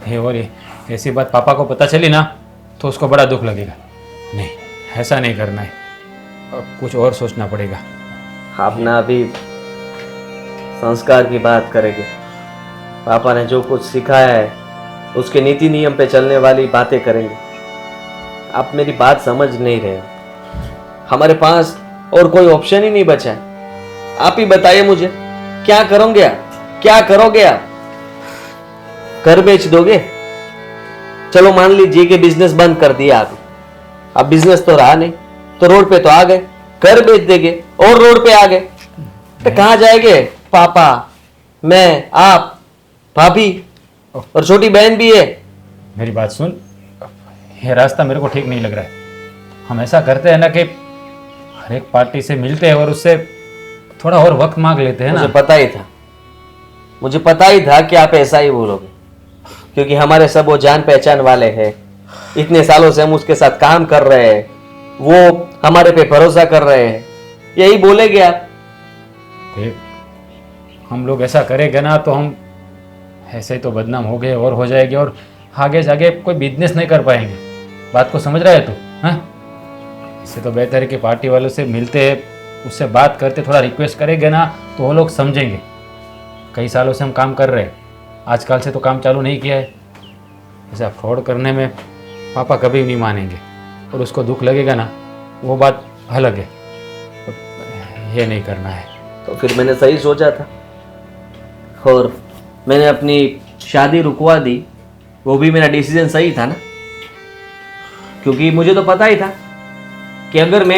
ये और ये ऐसी बात पापा को पता चली ना तो उसको बड़ा दुख लगेगा। नहीं, ऐसा नहीं करना है, अब कुछ और सोचना पड़ेगा। आप ना अभी संस्कार की बात करेंगे। पापा ने जो कुछ सिखाया है उसके नीति नियम पे चलने वाली बातें करेंगे। आप मेरी बात समझ नहीं रहे हो। हमारे पास और कोई ऑप्शन ही नहीं बचा है। आप ही बताइए मुझे, क्या करोगे आप? क्या करोगे आप? घर बेच दोगे? चलो मान लीजिए कि बिजनेस बंद कर दिया आपने, अब बिजनेस तो रहा नहीं, तो रोड पे तो आ गए, घर बेच देंगे और रोड पे आ गए, तो कहाँ जाएंगे? पापा, मैं, आप, भाभी और छोटी बहन भी है। मेरी बात सुन, ये रास्ता मेरे को ठीक नहीं लग रहा है। हम ऐसा करते हैं ना कि हर एक पार्टी से मिलते हैं और उससे थोड़ा और वक्त मांग लेते हैं ना। मुझे पता ही था, मुझे पता ही था कि आप ऐसा ही बोलोगे, क्योंकि हमारे सब वो जान पहचान वाले हैं। इतने सालों से हम उसके साथ काम कर रहे हैं, वो हमारे पे भरोसा कर रहे हैं, यही बोलेगे आप। देख, हम लोग ऐसा करेंगे ना तो हम ऐसे तो बदनाम हो गए और हो जाएंगे और आगे जाके कोई बिजनेस नहीं कर पाएंगे। बात को समझ रहा है तू? हाँ, इससे तो बेहतर है कि पार्टी वालों से मिलते हैं, उससे बात करते, थोड़ा रिक्वेस्ट करेंगे ना तो वो लोग समझेंगे। कई सालों से हम काम कर रहे हैं, आजकल से तो काम चालू नहीं किया है। ऐसा फ्रॉड करने में पापा कभी नहीं मानेंगे और उसको दुख लगेगा ना, वो बात अलग है। ये नहीं करना है। तो फिर मैंने सही सोचा था और मैंने अपनी शादी रुकवा दी, वो भी मेरा डिसीजन सही था ना, क्योंकि मुझे तो पता ही था कि अगर मैं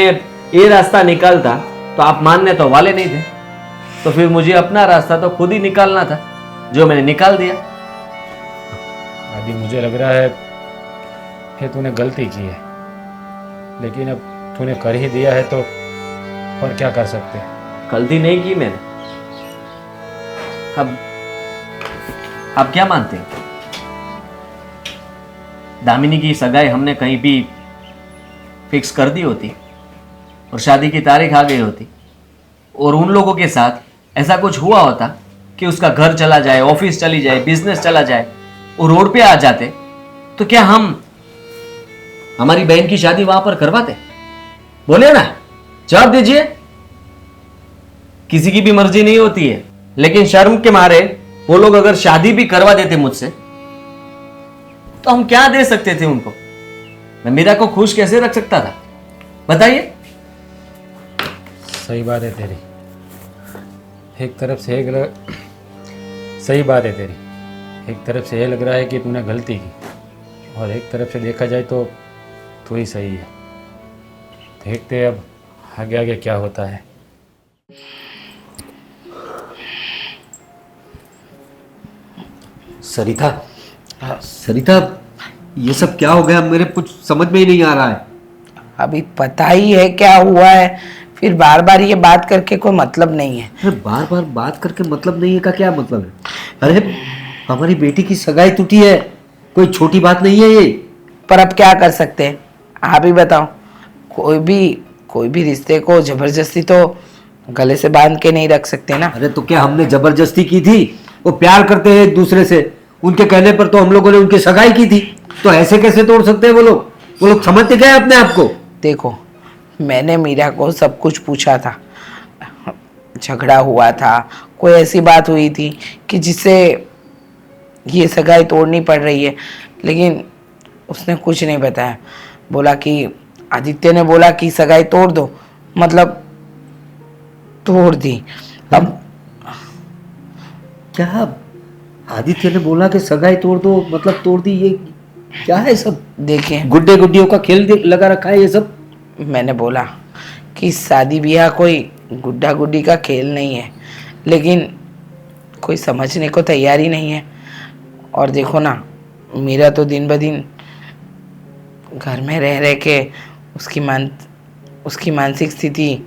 ये रास्ता निकालता तो आप मानने तो वाले नहीं थे, तो फिर मुझे अपना रास्ता तो खुद ही निकालना था, जो मैंने निकाल दिया। अभी मुझे लग रहा है कि तूने गलती की है, लेकिन अब तूने कर ही दिया है तो और क्या कर सकते हैं। गलती नहीं की मैंने। अब आप क्या मानते हैं? दामिनी की सगाई हमने कहीं भी फिक्स कर दी होती और शादी की तारीख आ गई होती और उन लोगों के साथ ऐसा कुछ हुआ होता कि उसका घर चला जाए, ऑफिस चली जाए, बिजनेस चला जाए और रोड पे आ जाते, तो क्या हम हमारी बहन की शादी वहां पर करवाते? बोले ना, जवाब दीजिए। किसी की भी मर्जी नहीं होती है, लेकिन शर्म के मारे वो लोग अगर शादी भी करवा देते मुझसे, तो हम क्या दे सकते थे उनको? मैं मीरा को खुश कैसे रख सकता था, बताइए। सही बात है तेरी, एक तरफ से सही बात है तेरी, एक तरफ से ये लग रहा है कि तूने गलती की और एक तरफ से देखा जाए तो तू ही सही है। देखते हैं अब आगे आगे क्या होता है। सरिता, सरिता, ये सब क्या हो गया? मेरे कुछ समझ में ही नहीं आ रहा है। अभी पता ही है क्या हुआ है, फिर बार बार ये बात करके कोई मतलब नहीं है। अरे बार बार बात करके मतलब नहीं है का क्या मतलब है? अरे हमारी बेटी की सगाई टूटी है, कोई छोटी बात नहीं है ये। पर अब क्या कर सकते हैं, आप ही बताओ। कोई भी रिश्ते को जबरदस्ती तो गले से बांध के नहीं रख सकते ना। अरे तो क्या हमने जबरदस्ती की थी? वो प्यार करते हैं एक दूसरे से, उनके कहने पर तो हम लोगों ने उनकी सगाई की थी, तो ऐसे कैसे तोड़ सकते हैं वो लोग? वो लोग समझते क्या है अपने आप को? देखो, मैंने मीरा को सब कुछ पूछा था, झगड़ा हुआ था, कोई ऐसी बात हुई थी कि जिससे ये सगाई तोड़नी पड़ रही है, लेकिन उसने कुछ नहीं बताया। बोला कि आदित्य ने बोला कि सगाई तोड़ दो, मतलब तोड़ दी। अब क्या आदित्य ने बोला कि सगाई तोड़ दो मतलब तोड़ दी? ये क्या है सब? देखें, गुड्डे गुड्डियों का खेल लगा रखा है ये सब। मैंने बोला कि शादी ब्याह कोई गुड्डा गुड्डी का खेल नहीं है, लेकिन कोई समझने को तैयार ही नहीं है। और देखो ना, मेरा तो दिन ब दिन घर में रह रह के उसकी मानसिक स्थिति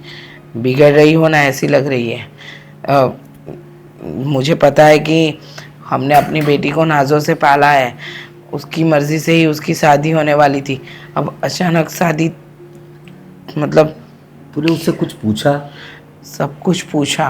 बिगड़ रही हो ना, ऐसी लग रही है। मुझे पता है कि हमने अपनी बेटी को नाजों से पाला है, उसकी मर्जी से ही उसकी शादी होने वाली थी। अब अचानक शादी, मतलब तूने उससे कुछ पूछा? सब कुछ पूछा।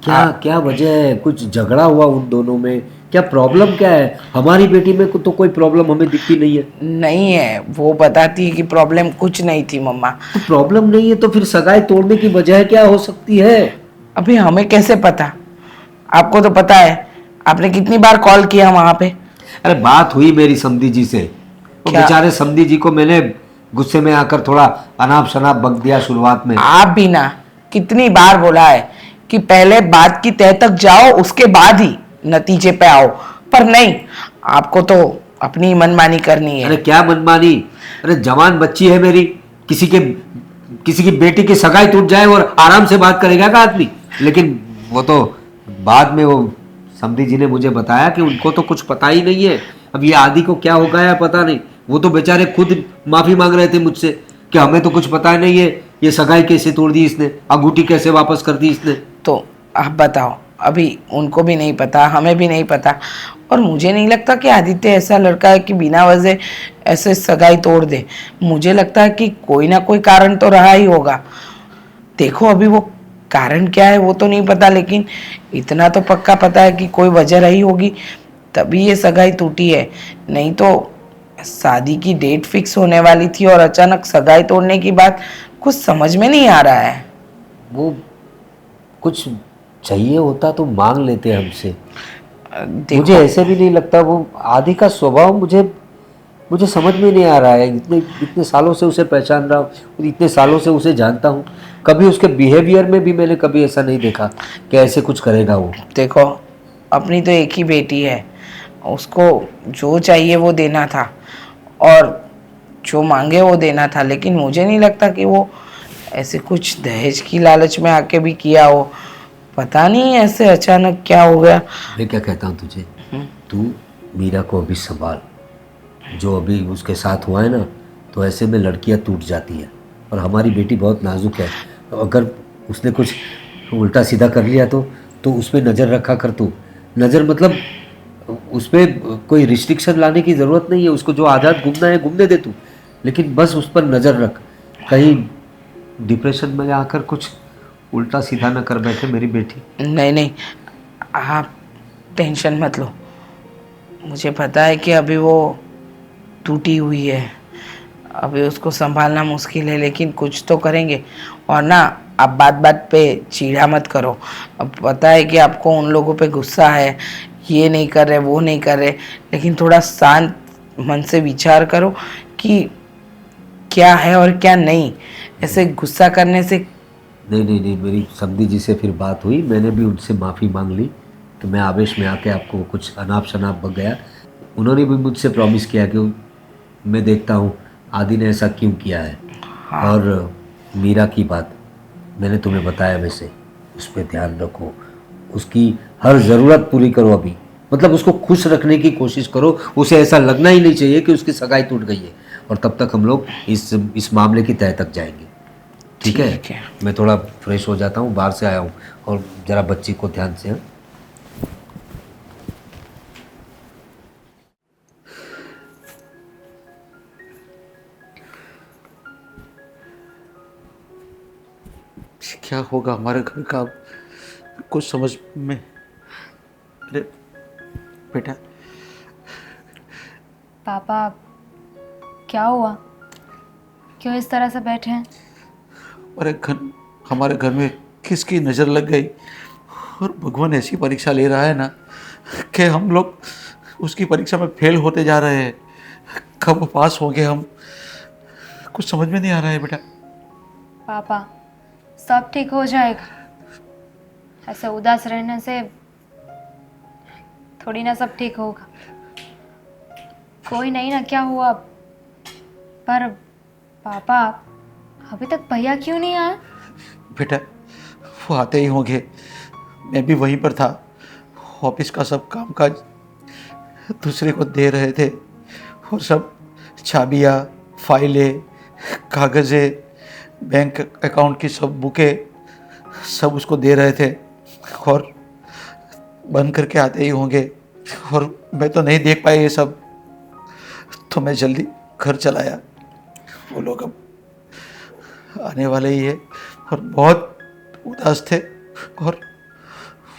क्या वजह है? कुछ झगड़ा हुआ उन दोनों में? क्या प्रॉब्लम क्या है? हमारी बेटी में तो कोई प्रॉब्लम हमें दिखती नहीं है। नहीं है, वो बताती है कि प्रॉब्लम कुछ नहीं थी मम्मा। तो प्रॉब्लम नहीं है तो फिर सगाई तोड़ने की वजह क्या हो सकती है? अभी हमें कैसे पता? आपको तो पता है, आपने कितनी बार कॉल किया वहाँ पे। अरे बात हुई मेरी समधी जी से, वो क्या? बेचारे समधी जी को मैंने गुस्से में आकर थोड़ा अनाप शनाप बक दिया शुरुआत में। आप भी ना कितनी बार बोला है कि पहले बात की तह तक जाओ, उसके बाद ही नतीजे पे आओ, पर नहीं, आपको तो अपनी मनमानी करनी है। अरे क्या मनमानी, अरे जवान बच्ची है मेरी, किसी की बेटी की सगाई टूट जाए और आराम से बात करेगा का आदमी। लेकिन वो तो बाद में वो समधी जी ने मुझे बताया कि उनको तो कुछ पता ही नहीं है। अब ये आदि को क्या हो गया है पता नहीं, वो तो बेचारे खुद माफी मांग रहे थे मुझसे कि हमें तो कुछ पता ही नहीं है, ये सगाई कैसे तोड़ दी इसने, अंगूठी कैसे वापस कर दी इसने। तो आप बताओ, अभी उनको भी नहीं पता, हमें भी नहीं पता, और मुझे नहीं लगता कि आदित्य ऐसा लड़का है कि बिना वजह ऐसे सगाई तोड़ दे। मुझे लगता है कि कोई ना कोई कारण तो रहा ही होगा। देखो अभी वो कारण क्या है वो तो नहीं पता, लेकिन इतना तो पक्का पता है कि कोई वजह रही होगी तभी ये सगाई टूटी है। नहीं तो शादी की डेट फिक्स होने वाली थी और अचानक सगाई तोड़ने की बात कुछ समझ में नहीं आ रहा है। वो कुछ चाहिए होता तो मांग लेते हमसे। देखो, मुझे ऐसे भी नहीं लगता, वो आदि का स्वभाव मुझे समझ में नहीं आ रहा है। इतने सालों से उसे पहचान रहा हूँ, इतने सालों से उसे जानता हूँ, कभी उसके बिहेवियर में भी मैंने कभी ऐसा नहीं देखा कि ऐसे कुछ करेगा वो। देखो अपनी तो एक ही बेटी है, उसको जो चाहिए वो देना था और जो मांगे वो देना था, लेकिन मुझे नहीं लगता कि वो ऐसे कुछ दहेज की लालच में आके भी किया हो। पता नहीं ऐसे अचानक क्या हो गया। मैं क्या कहता हूँ तुझे, तू मीरा को अभी संभाल। जो अभी उसके साथ हुआ है ना, तो ऐसे में लड़कियां टूट जाती हैं, और हमारी बेटी बहुत नाजुक है। तो अगर उसने कुछ उल्टा सीधा कर लिया तो उस पर नज़र रखा कर तू। नज़र मतलब उस पर कोई रिस्ट्रिक्शन लाने की ज़रूरत नहीं है, उसको जो आज़ाद घूमना है घूमने दे तू, लेकिन बस उस पर नज़र रख, कहीं डिप्रेशन में आकर कुछ उल्टा सीधा ना कर बैठे मेरी बेटी। नहीं नहीं, आप टेंशन मत लो। मुझे पता है कि अभी वो टूटी हुई है, अभी उसको संभालना मुश्किल है, लेकिन कुछ तो करेंगे। और ना, आप बात बात पे चिढ़ा मत करो। अब पता है कि आपको उन लोगों पे गुस्सा है, ये नहीं कर रहे वो नहीं कर रहे, लेकिन थोड़ा शांत मन से विचार करो कि क्या है और क्या नहीं। ऐसे गुस्सा करने से नहीं, मेरी समधी जी से फिर बात हुई, मैंने भी उनसे माफ़ी मांग ली कि मैं आवेश में आके आपको कुछ अनाप शनाप बक गया। उन्होंने भी मुझसे प्रॉमिस किया कि मैं देखता हूँ आदि ने ऐसा क्यों किया है। और मीरा की बात मैंने तुम्हें बताया, वैसे उस पर ध्यान रखो, उसकी हर ज़रूरत पूरी करो। अभी मतलब उसको खुश रखने की कोशिश करो, उसे ऐसा लगना ही नहीं चाहिए कि उसकी सगाई टूट गई है। और तब तक हम लोग इस मामले की तह तक जाएंगे। ठीक है, मैं थोड़ा फ्रेश हो जाता हूँ, बाहर से आया हूँ, और ज़रा बच्ची को ध्यान से। हाँ? क्या होगा हमारे घर का, कुछ समझ में। अरे बेटा, पापा क्या हुआ, क्यों इस तरह से बैठे हैं? हमारे घर में किसकी नज़र लग गई, और भगवान ऐसी परीक्षा ले रहा है ना कि हम लोग उसकी परीक्षा में फेल होते जा रहे हैं। कब पास होंगे हम, कुछ समझ में नहीं आ रहा है बेटा। पापा सब ठीक हो जाएगा, ऐसे उदास रहने से थोड़ी ना सब ठीक होगा। कोई नहीं ना, क्या हुआ। पर पापा अभी तक भैया क्यों नहीं आए? बेटा वो आते ही होंगे, मैं भी वहीं पर था। ऑफिस का सब कामकाज दूसरे को दे रहे थे, और सब चाबियाँ, फाइलें, कागज़ें, बैंक अकाउंट की सब बुकें सब उसको दे रहे थे, और बंद करके आते ही होंगे। और मैं तो नहीं देख पाया ये सब, तो मैं जल्दी घर चलाया। वो लोग अब आने वाले ही है, और बहुत उदास थे, और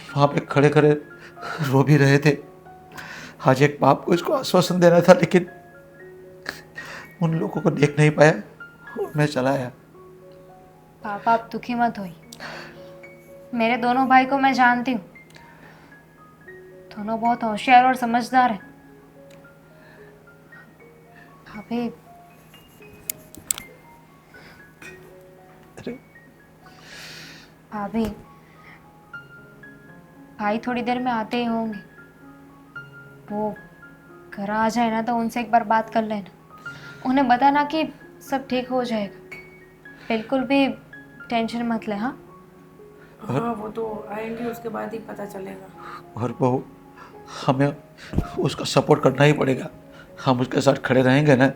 वहाँ पे खड़े खड़े रो भी रहे थे। आज एक बाप को इसको आश्वासन देना था, लेकिन उन लोगों को देख नहीं पाया, और मैं चला आया। पापा आप दुखी मत होइए, मेरे दोनों भाई को मैं जानती हूँ, दोनों बहुत होशियार और समझदार हैं। भाभी भाभी भाई थोड़ी देर में आते ही होंगे, वो घर आ जाए ना तो उनसे एक बार बात कर लेना, उन्हें बताना कि सब ठीक हो जाएगा, बिल्कुल भी टेंशन मत ले। हाँ हाँ वो तो आएंगे, उसके बाद ही पता चलेगा। और बहू, हमें उसका सपोर्ट करना ही पड़ेगा। हम उसके साथ खड़े रहेंगे ना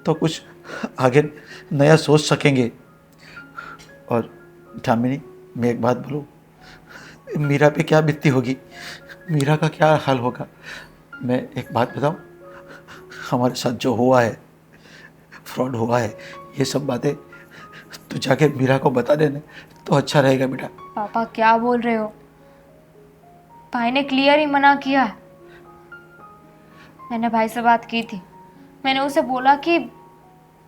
तो कुछ आगे नया सोच सकेंगे। और दामिनी, मैं एक बात बोलूँ, मीरा पे क्या बीतती होगी, मीरा का क्या हाल होगा। मैं एक बात बताऊँ, हमारे साथ जो हुआ है, फ्रॉड हुआ है, ये सब बातें तू जाके मीरा को बता देना तो अच्छा रहेगा बेटा। पापा क्या बोल रहे हो, भाई ने क्लियर ही मना किया है। मैंने भाई से बात की थी, मैंने उसे बोला कि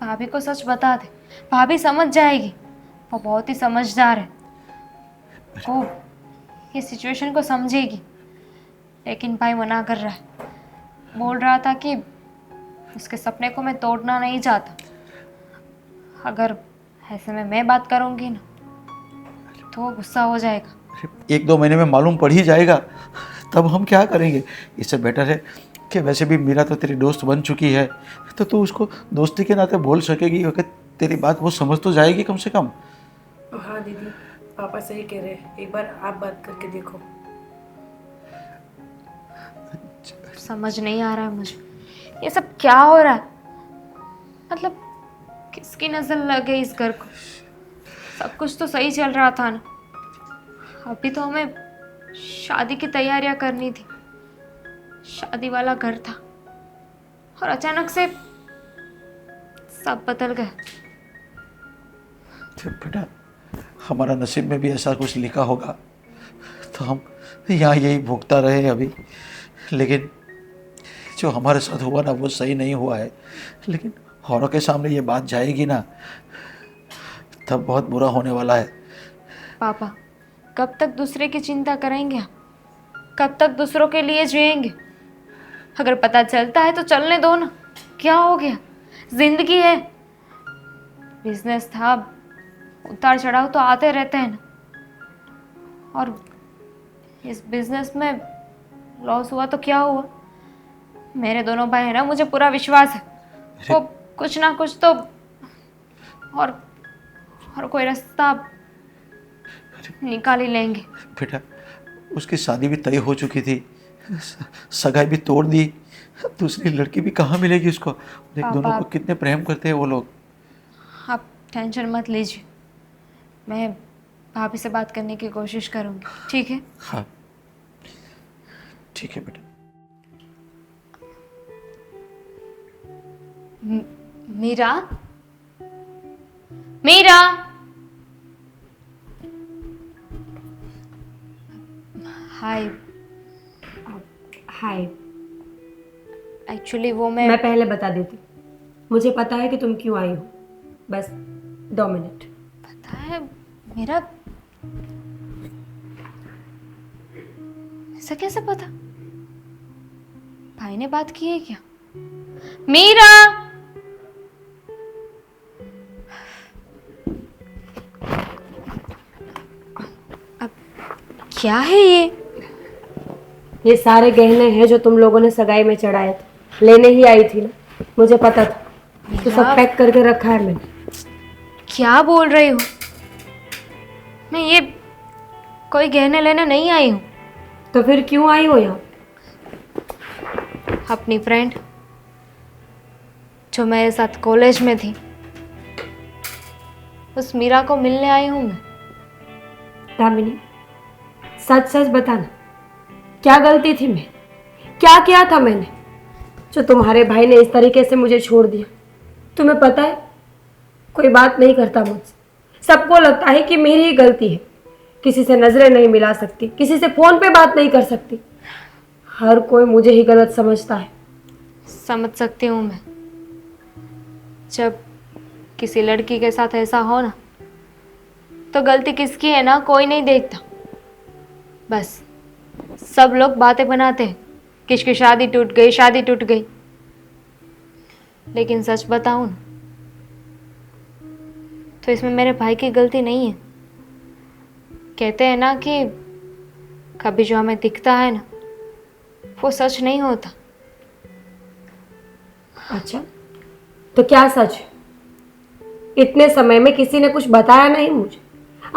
भाभी को सच बता दे, भाभी समझ जाएगी, वो बहुत ही समझदार है, वो ये सिचुएशन को समझेगी। लेकिन भाई मना कर रहा है, बोल रहा था कि उसके सपने को मैं तोड़ना नहीं चाहता, अगर ऐसे में मैं बात करूँगी ना तो वो गुस्सा हो जाएगा। 1-2 महीने में मालूम पड़ ही जाएगा, तब हम क्या करेंगे। इससे बेटर है कि वैसे भी मीरा तो तेरी दोस्त बन चुकी है, तो तू उसको दोस्ती के नाते बोल सकेगी, अगर तेरी बात वो समझ तो जाएगी कम से कम। हाँ दीदी, पापा सही कह रहे हैं, एक बार आप बात करके देखो। समझ नहीं आ रहा है मुझे, ये सब क्या हो रहा है, मतलब किसकी नज़र लग गई इस घर को। सब कुछ तो सही चल रहा था ना, अभी तो हमें शादी की तैयारियां करनी थी, शादी वाला घर था, और अचानक से सब बदल गया। बेटा, हमारा नसीब में भी ऐसा कुछ लिखा होगा तो हम यहाँ यही भुगता रहे अभी। लेकिन जो हमारे साथ हुआ ना वो सही नहीं हुआ है, लेकिन औरों के सामने ये बात जाएगी ना तब बहुत बुरा होने वाला है। पापा कब तक दूसरे की चिंता करेंगे आप, कब तक दूसरों के लिए जिएंगे। अगर पता चलता है तो चलने दो ना, क्या हो गया, जिंदगी है। बिजनेस था, उतार चढ़ाव तो आते रहते हैं ना, और इस बिजनेस में लॉस हुआ तो क्या हुआ। मेरे दोनों भाई हैं ना, मुझे पूरा विश्वास है वो कुछ ना कुछ तो और कोई रास्ता निकाल ही लेंगे। बेटा, उसकी शादी भी तय हो चुकी थी, सगाई भी तोड़ दी, दूसरी लड़की भी कहाँ मिलेगी उसको। देख दोनों को कितने प्रेम करते हैं वो लोग। आप टेंशन मत लीजिए, मैं भाभी से बात करने की कोशिश करूँगी, ठीक है। हाँ ठीक है बेटा। मीरा, मीरा, हाय। हाय। एक्चुअली वो मैं मैं पहले बता देती, मुझे पता है कि तुम क्यों आई हो, बस 2 मिनट। पता है मेरा, ऐसा कैसे पता, भाई ने बात की है क्या। मीरा, अब क्या है ये सारे गहने हैं जो तुम लोगों ने सगाई में चढ़ाए थे, लेने ही आई थी ना, मुझे पता था, तो सब पैक करके रखा है मैंने। क्या बोल रही हो, मैं ये कोई गहने लेने नहीं आई हूँ। तो फिर क्यों आई हो यहाँ। अपनी फ्रेंड जो मेरे साथ कॉलेज में थी, उस मीरा को मिलने आई हूँ मैं। दामिनी, सच सच बताना, क्या गलती थी मैं, क्या किया था मैंने जो तुम्हारे भाई ने इस तरीके से मुझे छोड़ दिया। तुम्हें पता है कोई बात नहीं करता मुझसे, सबको लगता है कि मेरी ही गलती है, किसी से नजरें नहीं मिला सकती, किसी से फोन पे बात नहीं कर सकती, हर कोई मुझे ही गलत समझता है। समझ सकती हूँ मैं, जब किसी लड़की के साथ ऐसा हो ना तो गलती किसकी है ना कोई नहीं देखता, बस सब लोग बातें बनाते हैं कि इसकी शादी टूट गई, शादी टूट गई। लेकिन सच बताऊं ना, तो इसमें मेरे भाई की गलती नहीं है। कहते हैं ना कि कभी जो हमें दिखता है ना, वो सच नहीं होता। अच्छा, तो क्या सच है? इतने समय में किसी ने कुछ बताया नहीं मुझे।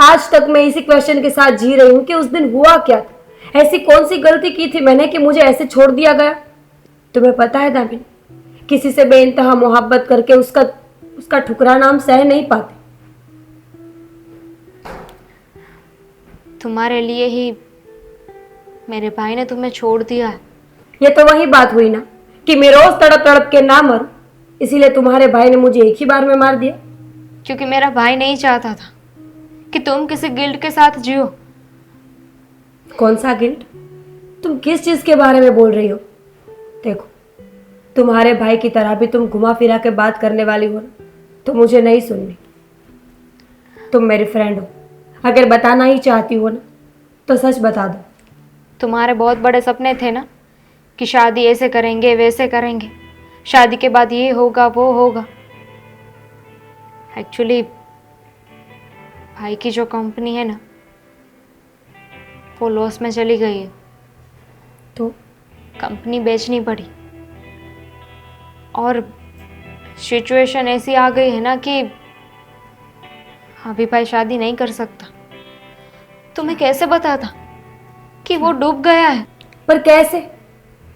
आज तक मैं इसी क्वेश्चन के साथ जी रही हूँ कि उस दिन हुआ क्या था। ऐसी कौन सी गलती की थी मैंने कि मुझे ऐसे छोड़ दिया गया? तुम्हें पता है दामिनी, किसी से बेइंतहा मोहब्बत करके उसका उसका ठुकराना हम सह नहीं पाते। तुम्हारे लिए ही मेरे भाई ने तुम्हें छोड़ दिया है। ये तो वही बात हुई ना कि मैं रोज तड़प तड़प के ना मरूं, इसीलिए तुम्हारे भाई ने मुझे एक ही बार में मार दिया। क्योंकि मेरा भाई नहीं चाहता था कि तुम किसी गिल्ट के साथ जियो। कौन सा गिल्ट? तुम किस चीज के बारे में बोल रही हो? देखो, तुम्हारे भाई की तरह भी तुम घुमा फिरा के बात करने वाली हो ना, तो मुझे नहीं सुननी। तुम मेरी फ्रेंड हो, अगर बताना ही चाहती हो ना तो सच बता दो। तुम्हारे बहुत बड़े सपने थे ना कि शादी ऐसे करेंगे वैसे करेंगे, शादी के बाद ये होगा वो होगा। एक्चुअली भाई की जो कंपनी है ना, वो लॉस में चली गई है, तो कंपनी बेचनी पड़ी। और सिचुएशन ऐसी आ गई है ना कि अभी भाई शादी नहीं कर सकता। तुम्हें कैसे बताता कि वो डूब गया है? पर कैसे?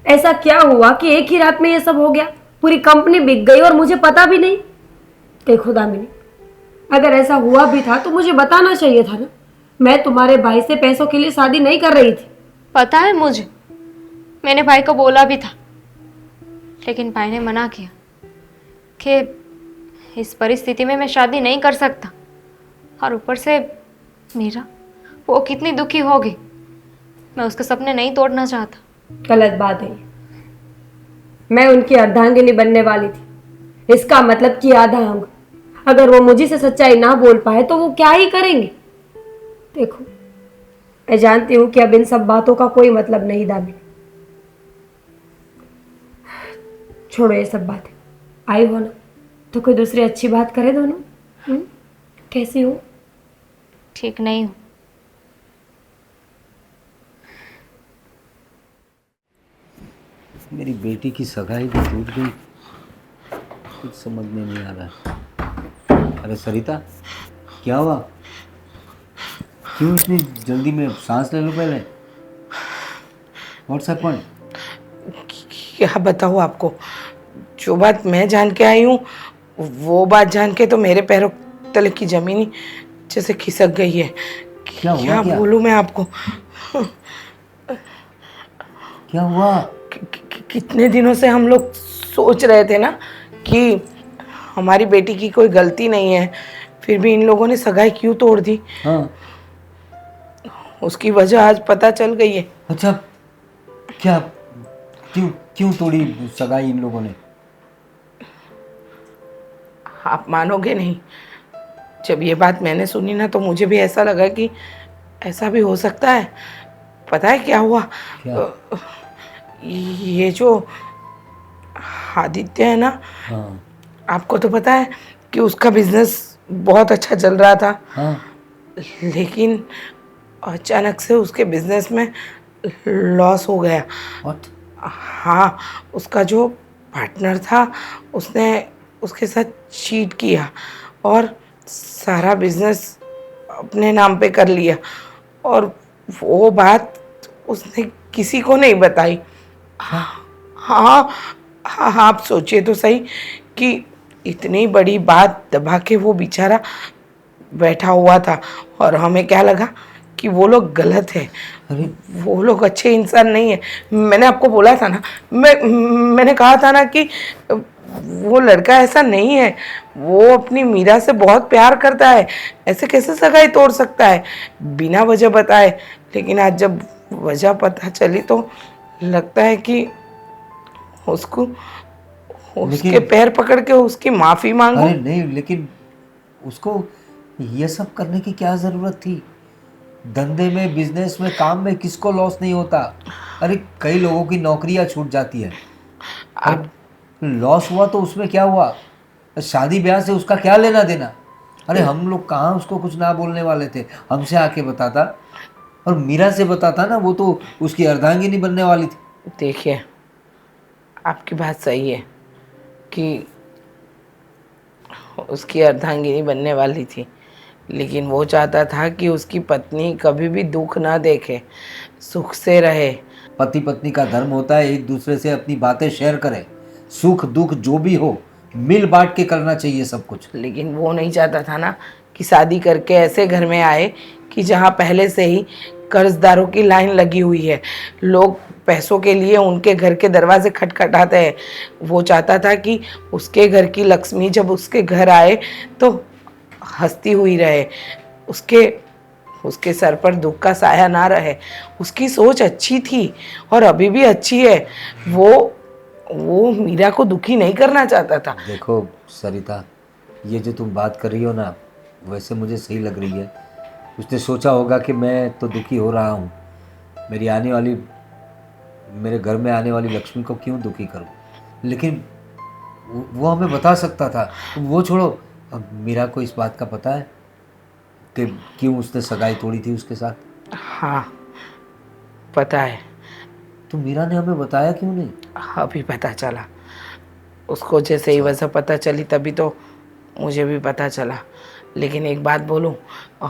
ऐसा क्या हुआ कि एक ही रात में ये सब हो गया? पूरी कंपनी बिक गई और मुझे पता भी नहीं। देखो दामिनी, अगर ऐसा हुआ भी था तो मुझे बताना चाहिए था ना। मैं तुम्हारे भाई से पैसों के लिए शादी नहीं कर रही थी। पता है मुझे, मैंने भाई को बोला भी था, लेकिन भाई ने मना किया कि इस परिस्थिति में मैं शादी नहीं कर सकता। और ऊपर से मीरा, वो कितनी दुखी होगी, मैं उसके सपने नहीं तोड़ना चाहता। गलत बात है ये। मैं उनकी अर्धांगिनी बनने वाली थी, इसका मतलब कि आधा अंग। अगर वो मुझे से सच्चाई ना बोल पाए तो वो क्या ही करेंगे? देखो, मैं जानती हूँ कि अब इन सब बातों का कोई मतलब नहीं दामिनी। छोड़ो ये सब बातें। आई हो ना तो कोई दूसरी अच्छी बात करे दोनों। कैसी हो? ठीक नहीं हूँ। मेरी बेटी की सगाई भी टूट गई, कुछ समझ में नहीं आ रहा। अरे सरिता, क्या हुआ? क्यों इतनी जल्दी में? सांस ले लो पहले। What's happened? क्या बताऊँ आपको, जो बात मैं जान के आई हूँ वो बात जान के तो मेरे पैरों तले की जमीन ही जैसे खिसक गई है। क्या हुआ? क्या बोलूँ मैं आपको? क्या हुआ? कितने दिनों से हम लोग सोच रहे थे ना कि हमारी बेटी की कोई गलती नहीं है, फिर भी इन लोगों ने सगाई क्यों तोड़ दी। हाँ, उसकी वजह आज पता चल गई है। अच्छा, क्या? क्यों क्यों तोड़ी सगाई इन लोगों ने? आप मानोगे नहीं, जब ये बात मैंने सुनी ना तो मुझे भी ऐसा लगा कि ऐसा भी हो सकता है। पता है क्या हुआ? क्या? ये जो आदित्य है ना, हाँ आपको तो पता है कि उसका बिजनेस बहुत अच्छा चल रहा था। हाँ। लेकिन अचानक से उसके बिजनेस में लॉस हो गया। What? हाँ, उसका जो पार्टनर था उसने उसके साथ चीट किया और सारा बिजनेस अपने नाम पे कर लिया, और वो बात उसने किसी को नहीं बताई। हाँ हाँ, आप सोचिए तो सही कि इतनी बड़ी बात दबा के वो बेचारा बैठा हुआ था, और हमें क्या लगा कि वो लोग गलत है, अरे वो लोग अच्छे इंसान नहीं है। मैंने आपको बोला था ना, मैंने कहा था ना कि वो लड़का ऐसा नहीं है, वो अपनी मीरा से बहुत प्यार करता है, ऐसे कैसे सगाई तोड़ सकता है बिना वजह बताए। लेकिन आज जब वजह पता चली तो लगता है कि उसको उसके पैर पकड़ के उसकी माफ़ी मांगो। अरे नहीं, लेकिन उसको ये सब करने की क्या ज़रूरत थी? धंधे में, बिजनेस में, काम में किसको लॉस नहीं होता? अरे कई लोगों की नौकरियां छूट जाती है। लॉस हुआ तो उसमें क्या हुआ, शादी ब्याह से उसका क्या लेना देना। अरे हम लोग कहाँ उसको कुछ ना बोलने वाले थे, हमसे आके बताता और मीरा से बताता ना, वो तो उसकी अर्धांगिनी बनने वाली थी। देखिए आपकी बात सही है कि उसकी अर्धांगिनी बनने वाली थी, लेकिन वो चाहता था कि उसकी पत्नी कभी भी दुख ना देखे, सुख से रहे। पति पत्नी का धर्म होता है एक दूसरे से अपनी बातें शेयर करें, सुख दुख जो भी हो मिल बांट के करना चाहिए सब कुछ। लेकिन वो नहीं चाहता था ना कि शादी करके ऐसे घर में आए कि जहाँ पहले से ही कर्जदारों की लाइन लगी हुई है, लोग पैसों के लिए उनके घर के दरवाजे खटखटाते हैं। वो चाहता था कि उसके घर की लक्ष्मी जब उसके घर आए तो हंसती हुई रहे, उसके सर पर दुख का साया ना रहे। उसकी सोच अच्छी थी और अभी भी अच्छी है। वो मीरा को दुखी नहीं करना चाहता था। देखो सरिता, ये जो तुम बात कर रही हो ना, वैसे मुझे सही लग रही है। उसने सोचा होगा कि मैं तो दुखी हो रहा हूँ, मेरे घर में आने वाली लक्ष्मी को क्यों दुखी करूँ। लेकिन वो हमें बता सकता था। वो छोड़ो, अब मीरा को इस बात का पता है कि क्यों उसने सगाई तोड़ी थी उसके साथ? हाँ पता है। तो मीरा ने हमें बताया क्यों नहीं? अभी पता चला उसको, जैसे ही वजह पता चली तभी तो मुझे भी पता चला। लेकिन एक बात बोलूं,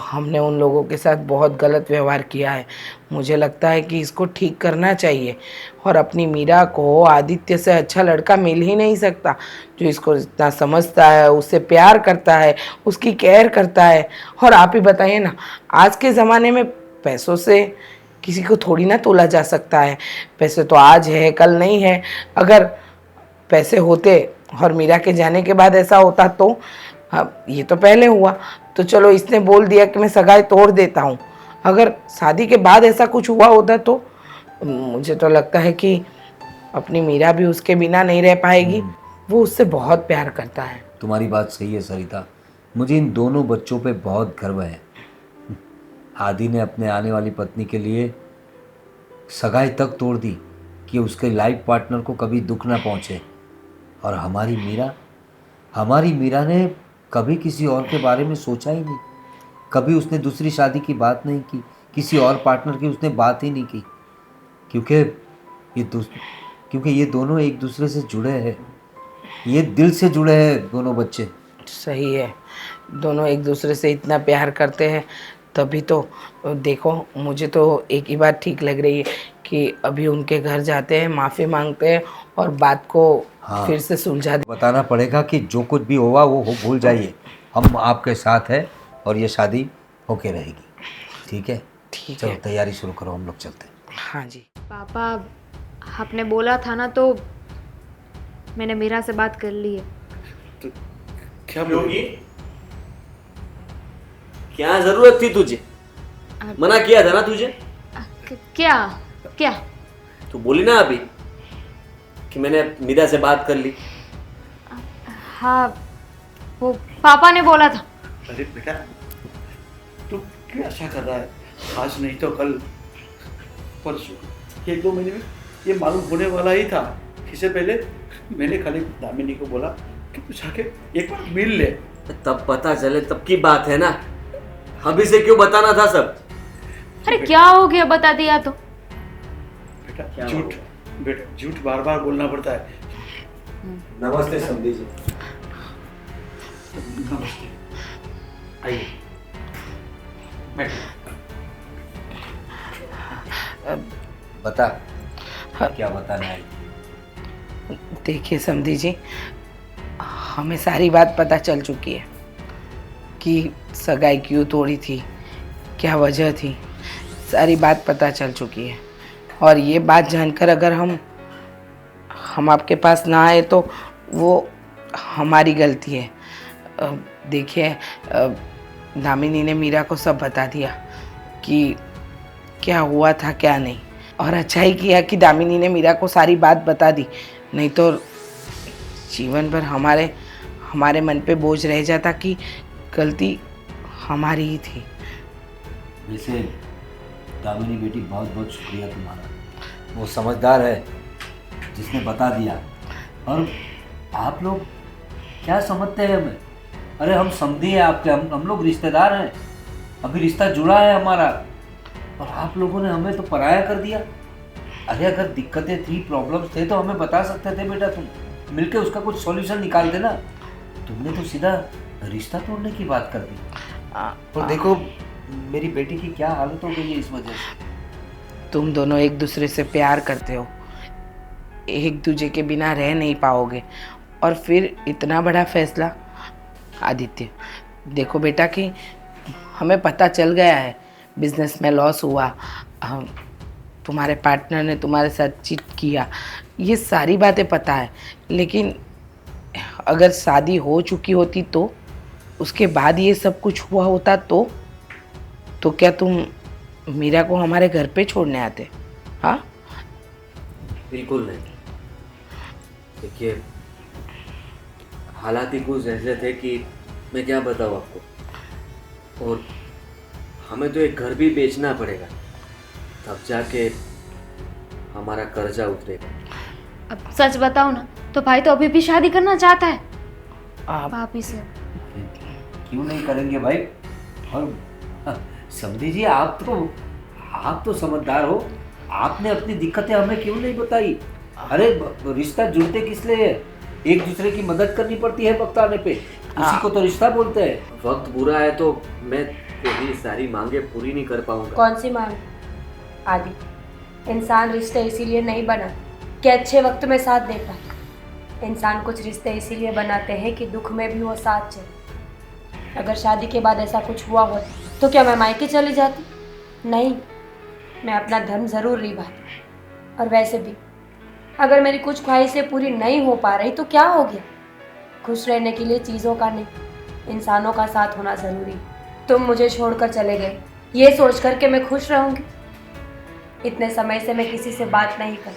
हमने उन लोगों के साथ बहुत गलत व्यवहार किया है। मुझे लगता है कि इसको ठीक करना चाहिए। और अपनी मीरा को आदित्य से अच्छा लड़का मिल ही नहीं सकता, जो इसको इतना समझता है, उससे प्यार करता है, उसकी केयर करता है। और आप ही बताइए ना, आज के ज़माने में पैसों से किसी को थोड़ी ना तोला जा सकता है। पैसे तो आज है कल नहीं है। अगर पैसे होते और मीरा के जाने के बाद ऐसा होता तो, अब ये तो पहले हुआ तो चलो इसने बोल दिया कि मैं सगाई तोड़ देता हूँ। अगर शादी के बाद ऐसा कुछ हुआ होता तो मुझे तो लगता है कि अपनी मीरा भी उसके बिना नहीं रह पाएगी। वो उससे बहुत प्यार करता है। तुम्हारी बात सही है सरिता, मुझे इन दोनों बच्चों पे बहुत गर्व है। आदि ने अपने आने वाली पत्नी के लिए सगाई तक तोड़ दी कि उसके लाइफ पार्टनर को कभी दुख ना पहुंचे। और हमारी मीरा ने कभी किसी और के बारे में सोचा ही नहीं। कभी उसने दूसरी शादी की बात नहीं की, किसी और पार्टनर की उसने बात ही नहीं की, क्योंकि ये दोनों एक दूसरे से जुड़े हैं, ये दिल से जुड़े हैं दोनों बच्चे। सही है, दोनों एक दूसरे से इतना प्यार करते हैं तभी तो। देखो मुझे तो एक ही बात ठीक लग रही है कि अभी उनके घर जाते हैं, माफ़ी मांगते हैं और बात को फिर से सुलझा दे। बताना पड़ेगा कि जो कुछ भी हुआ वो भूल जाइए, हम आपके साथ हैं और ये शादी होके रहेगी। ठीक है? ठीक चलो है। तैयारी शुरू करो, हम लोग चलते हैं। हाँ जी। पापा, आपने बोला था ना, तो मैंने मीरा से बात कर ली है। क्या बोली? क्या जरूरत थी तुझे? मना किया था ना तुझे। क्या क्या? तू बोली ना अभी कि मैंने मीरा से बात कर ली। हाँ, वो पापा ने बोला था। अरे बेटा, तू क्यों ऐसा कर रहा है? आज नहीं तो कल, परसों, 1-2 महीने में ये मालूम होने वाला ही था। इससे पहले मैंने खाली दामिनी को बोला कि तू जाके एक बार मिल ले। तब पता चले तब की बात है ना, अभी से क्यों बताना था सब? अरे क्या हो गया, बता दिया तो। बेटा झूठ बार बार बोलना पड़ता है। नमस्ते समधी जी। नमस्ते, आइए बैठिए। बता, क्या बताना है? देखिए समधी जी, हमें सारी बात पता चल चुकी है कि सगाई क्यों तोड़ी थी, क्या वजह थी। सारी बात पता चल चुकी है। और ये बात जानकर अगर हम आपके पास ना आए तो वो हमारी गलती है। देखिए, दामिनी ने मीरा को सब बता दिया कि क्या हुआ था क्या नहीं। और अच्छा ही किया कि दामिनी ने मीरा को सारी बात बता दी, नहीं तो जीवन भर हमारे मन पे बोझ रह जाता कि गलती हमारी ही थी। वैसे दामिनी बेटी, बहुत बहुत शुक्रिया तुम्हारा। वो समझदार है जिसने बता दिया। और आप लोग क्या समझते हैं हमें? अरे हम समझी हैं आपके, हम लोग रिश्तेदार हैं, अभी रिश्ता जुड़ा है हमारा, और आप लोगों ने हमें तो पराया कर दिया। अरे अगर दिक्कतें थी, प्रॉब्लम्स थे तो हमें बता सकते थे बेटा, तुम मिलके उसका कुछ सॉल्यूशन निकालते ना। तुमने तो सीधा रिश्ता तोड़ने की बात कर दी। और देखो मेरी बेटी की क्या हालत हो गई है इस वजह से। तुम दोनों एक दूसरे से प्यार करते हो, एक दूसरे के बिना रह नहीं पाओगे, और फिर इतना बड़ा फैसला। आदित्य देखो बेटा कि हमें पता चल गया है बिजनेस में लॉस हुआ, तुम्हारे पार्टनर ने तुम्हारे साथ चीट किया, ये सारी बातें पता है, लेकिन अगर शादी हो चुकी होती तो उसके बाद ये सब कुछ हुआ होता तो क्या तुम मीरा को हमारे घर पे छोड़ने आते? हाँ बिल्कुल नहीं। देखिए हालात ही कुछ ऐसे थे कि मैं क्या बताऊँ आपको, और हमें तो एक घर भी बेचना पड़ेगा, तब जाके हमारा कर्जा उतरेगा। अब सच बताओ ना, तो भाई तो अभी भी शादी करना चाहता है आप भाभी से। क्यों नहीं करेंगे भाई? और समझी जी, आप तो समझदार हो, आपने अपनी दिक्कतें हमें क्यों नहीं बताई? अरे रिश्ता जुड़ते किस लिए है? एक दूसरे की मदद करनी पड़ती है वक्त आने पे, उसी को तो रिश्ता बोलते हैं। वक्त बुरा है तो मैं तेरी सारी मांगे पूरी नहीं कर पाऊंगा। कौन सी मांग? आदि, इंसान रिश्ते इसीलिए नहीं बना कि अच्छे वक्त में साथ दे पाए। इंसान कुछ रिश्ते इसीलिए बनाते हैं कि दुख में भी वो साथ चले। अगर शादी के बाद ऐसा कुछ हुआ होता तो क्या मैं मायके चली जाती? नहीं, मैं अपना धर्म ज़रूर निभाती। और वैसे भी अगर मेरी कुछ ख्वाहिशें पूरी नहीं हो पा रही तो क्या हो गया? खुश रहने के लिए चीज़ों का नहीं, इंसानों का साथ होना ज़रूरी है। तुम मुझे छोड़कर चले गए ये सोच कर के मैं खुश रहूँगी? इतने समय से मैं किसी से बात नहीं कर,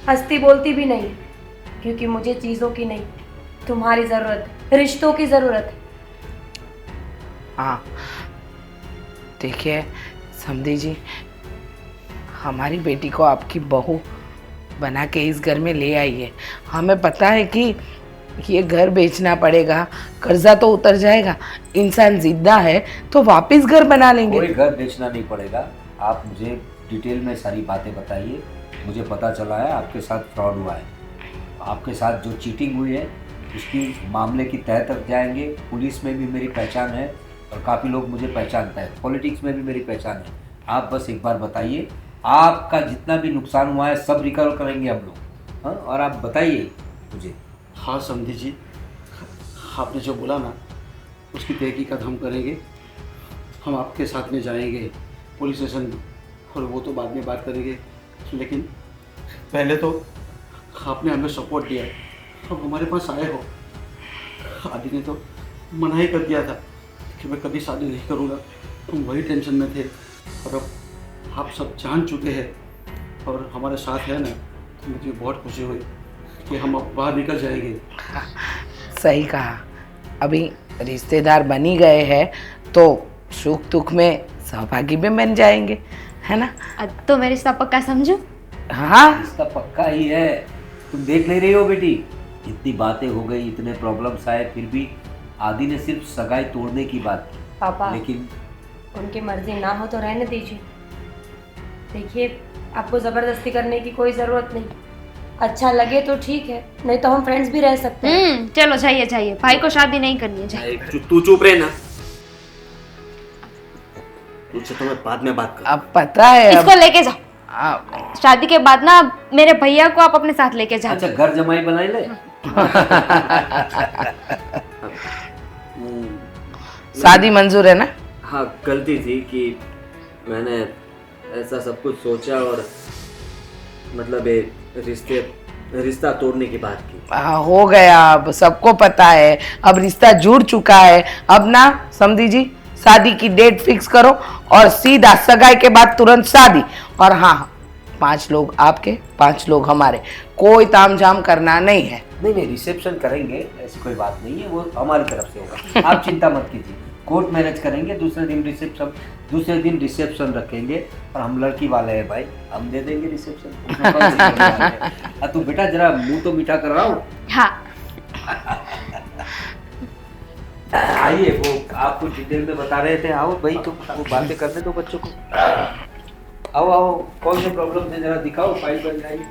हंसती बोलती भी नहीं, क्योंकि मुझे चीज़ों की नहीं, तुम्हारी ज़रूरत है, रिश्तों की ज़रूरत है। हाँ देखिए समधी जी, हमारी बेटी को आपकी बहू बना के इस घर में ले आइए। हमें पता है कि ये घर बेचना पड़ेगा, कर्जा तो उतर जाएगा, इंसान जिद्दा है तो वापस घर बना लेंगे। कोई घर बेचना नहीं पड़ेगा। आप मुझे डिटेल में सारी बातें बताइए। मुझे पता चला है आपके साथ फ्रॉड हुआ है, आपके साथ जो चीटिंग हुई है उसकी मामले की तह तक जाएंगे। पुलिस में भी मेरी पहचान है और काफ़ी लोग मुझे पहचानता है, पॉलिटिक्स में भी मेरी पहचान है। आप बस एक बार बताइए, आपका जितना भी नुकसान हुआ है सब रिकवर करेंगे हम लोग। हाँ, और आप बताइए मुझे। हाँ समझी जी, आपने जो बोला ना उसकी तहकीकात हम करेंगे। हम आपके साथ में जाएंगे पुलिस स्टेशन, और वो तो बाद में बात करेंगे, लेकिन पहले तो आपने हमें सपोर्ट दिया है, अब हमारे पास आए हो। आदि ने तो मना ही कर दिया था कि मैं कभी शादी नहीं करूँगा, हम वही टेंशन में थे, और अब आप सब जान चुके हैं और हमारे साथ है ना, तो मुझे बहुत खुशी हुई कि हम अब बाहर निकल जाएंगे। सही कहा, अभी रिश्तेदार बन ही गए हैं तो सुख दुख में सहभागी भी बन जाएंगे, है ना? तो मेरे रिश्ता पक्का समझो। हाँ इसका पक्का ही है। तुम देख ले रही हो बेटी, इतनी बातें हो गई, इतने प्रॉब्लम्स आए, फिर भी आदि ने सिर्फ सगाई तोड़ने की बात की। पापा, लेकिन उनकी मर्जी ना हो तो रहने दीजिए। देखिए, आपको ज़बरदस्ती करने की कोई ज़रूरत नहीं। अच्छा लगे तो ठीक है, नहीं तो हम फ्रेंड्स भी रह सकते हैं। चलो जाइए जाइए, भाई को शादी नहीं करनी है, जाइए। तू चुप रहे ना, तुझसे तो मैं बाद में बात करूँ। अब पता है, इसको लेके जाओ, अब शादी के बाद ना मेरे भैया को आप अपने साथ लेके जाओ। अच्छा घर जमाई बनाई ले। शादी मंजूर है ना? हाँ गलती थी कि मैंने ऐसा सब कुछ सोचा और मतलब रिश्ता तोड़ने की बात की। हो गया, अब सबको पता है, अब रिश्ता जुड़ चुका है। अब ना समधी जी, शादी की डेट फिक्स करो और सीधा सगाई के बाद तुरंत शादी। और हाँ, 5 लोग आपके, 5 लोग हमारे, कोई तामझाम करना नहीं है। नहीं, रिसेप्शन करेंगे, ऐसी कोई बात नहीं है, वो हमारी तरफ से होगा। आप चिंता मत कीजिए, कोर्ट मैरिज करेंगे, दूसरे दिन रिसेप्शन रखेंगे, और हम लड़की वाले हैं भाई, हम दे देंगे रिसेप्शन। तू बेटा जरा मुंह तो मीठा कर रहा हूँ। हाँ। आइए, वो आपको डिटेल में बता रहे थे, आओ भाई, तो वो बातें करने दो बच्चों को। आओ आओ, कौन से प्रॉब्लम है जरा दिखाओ, फाइल बन जाएगी।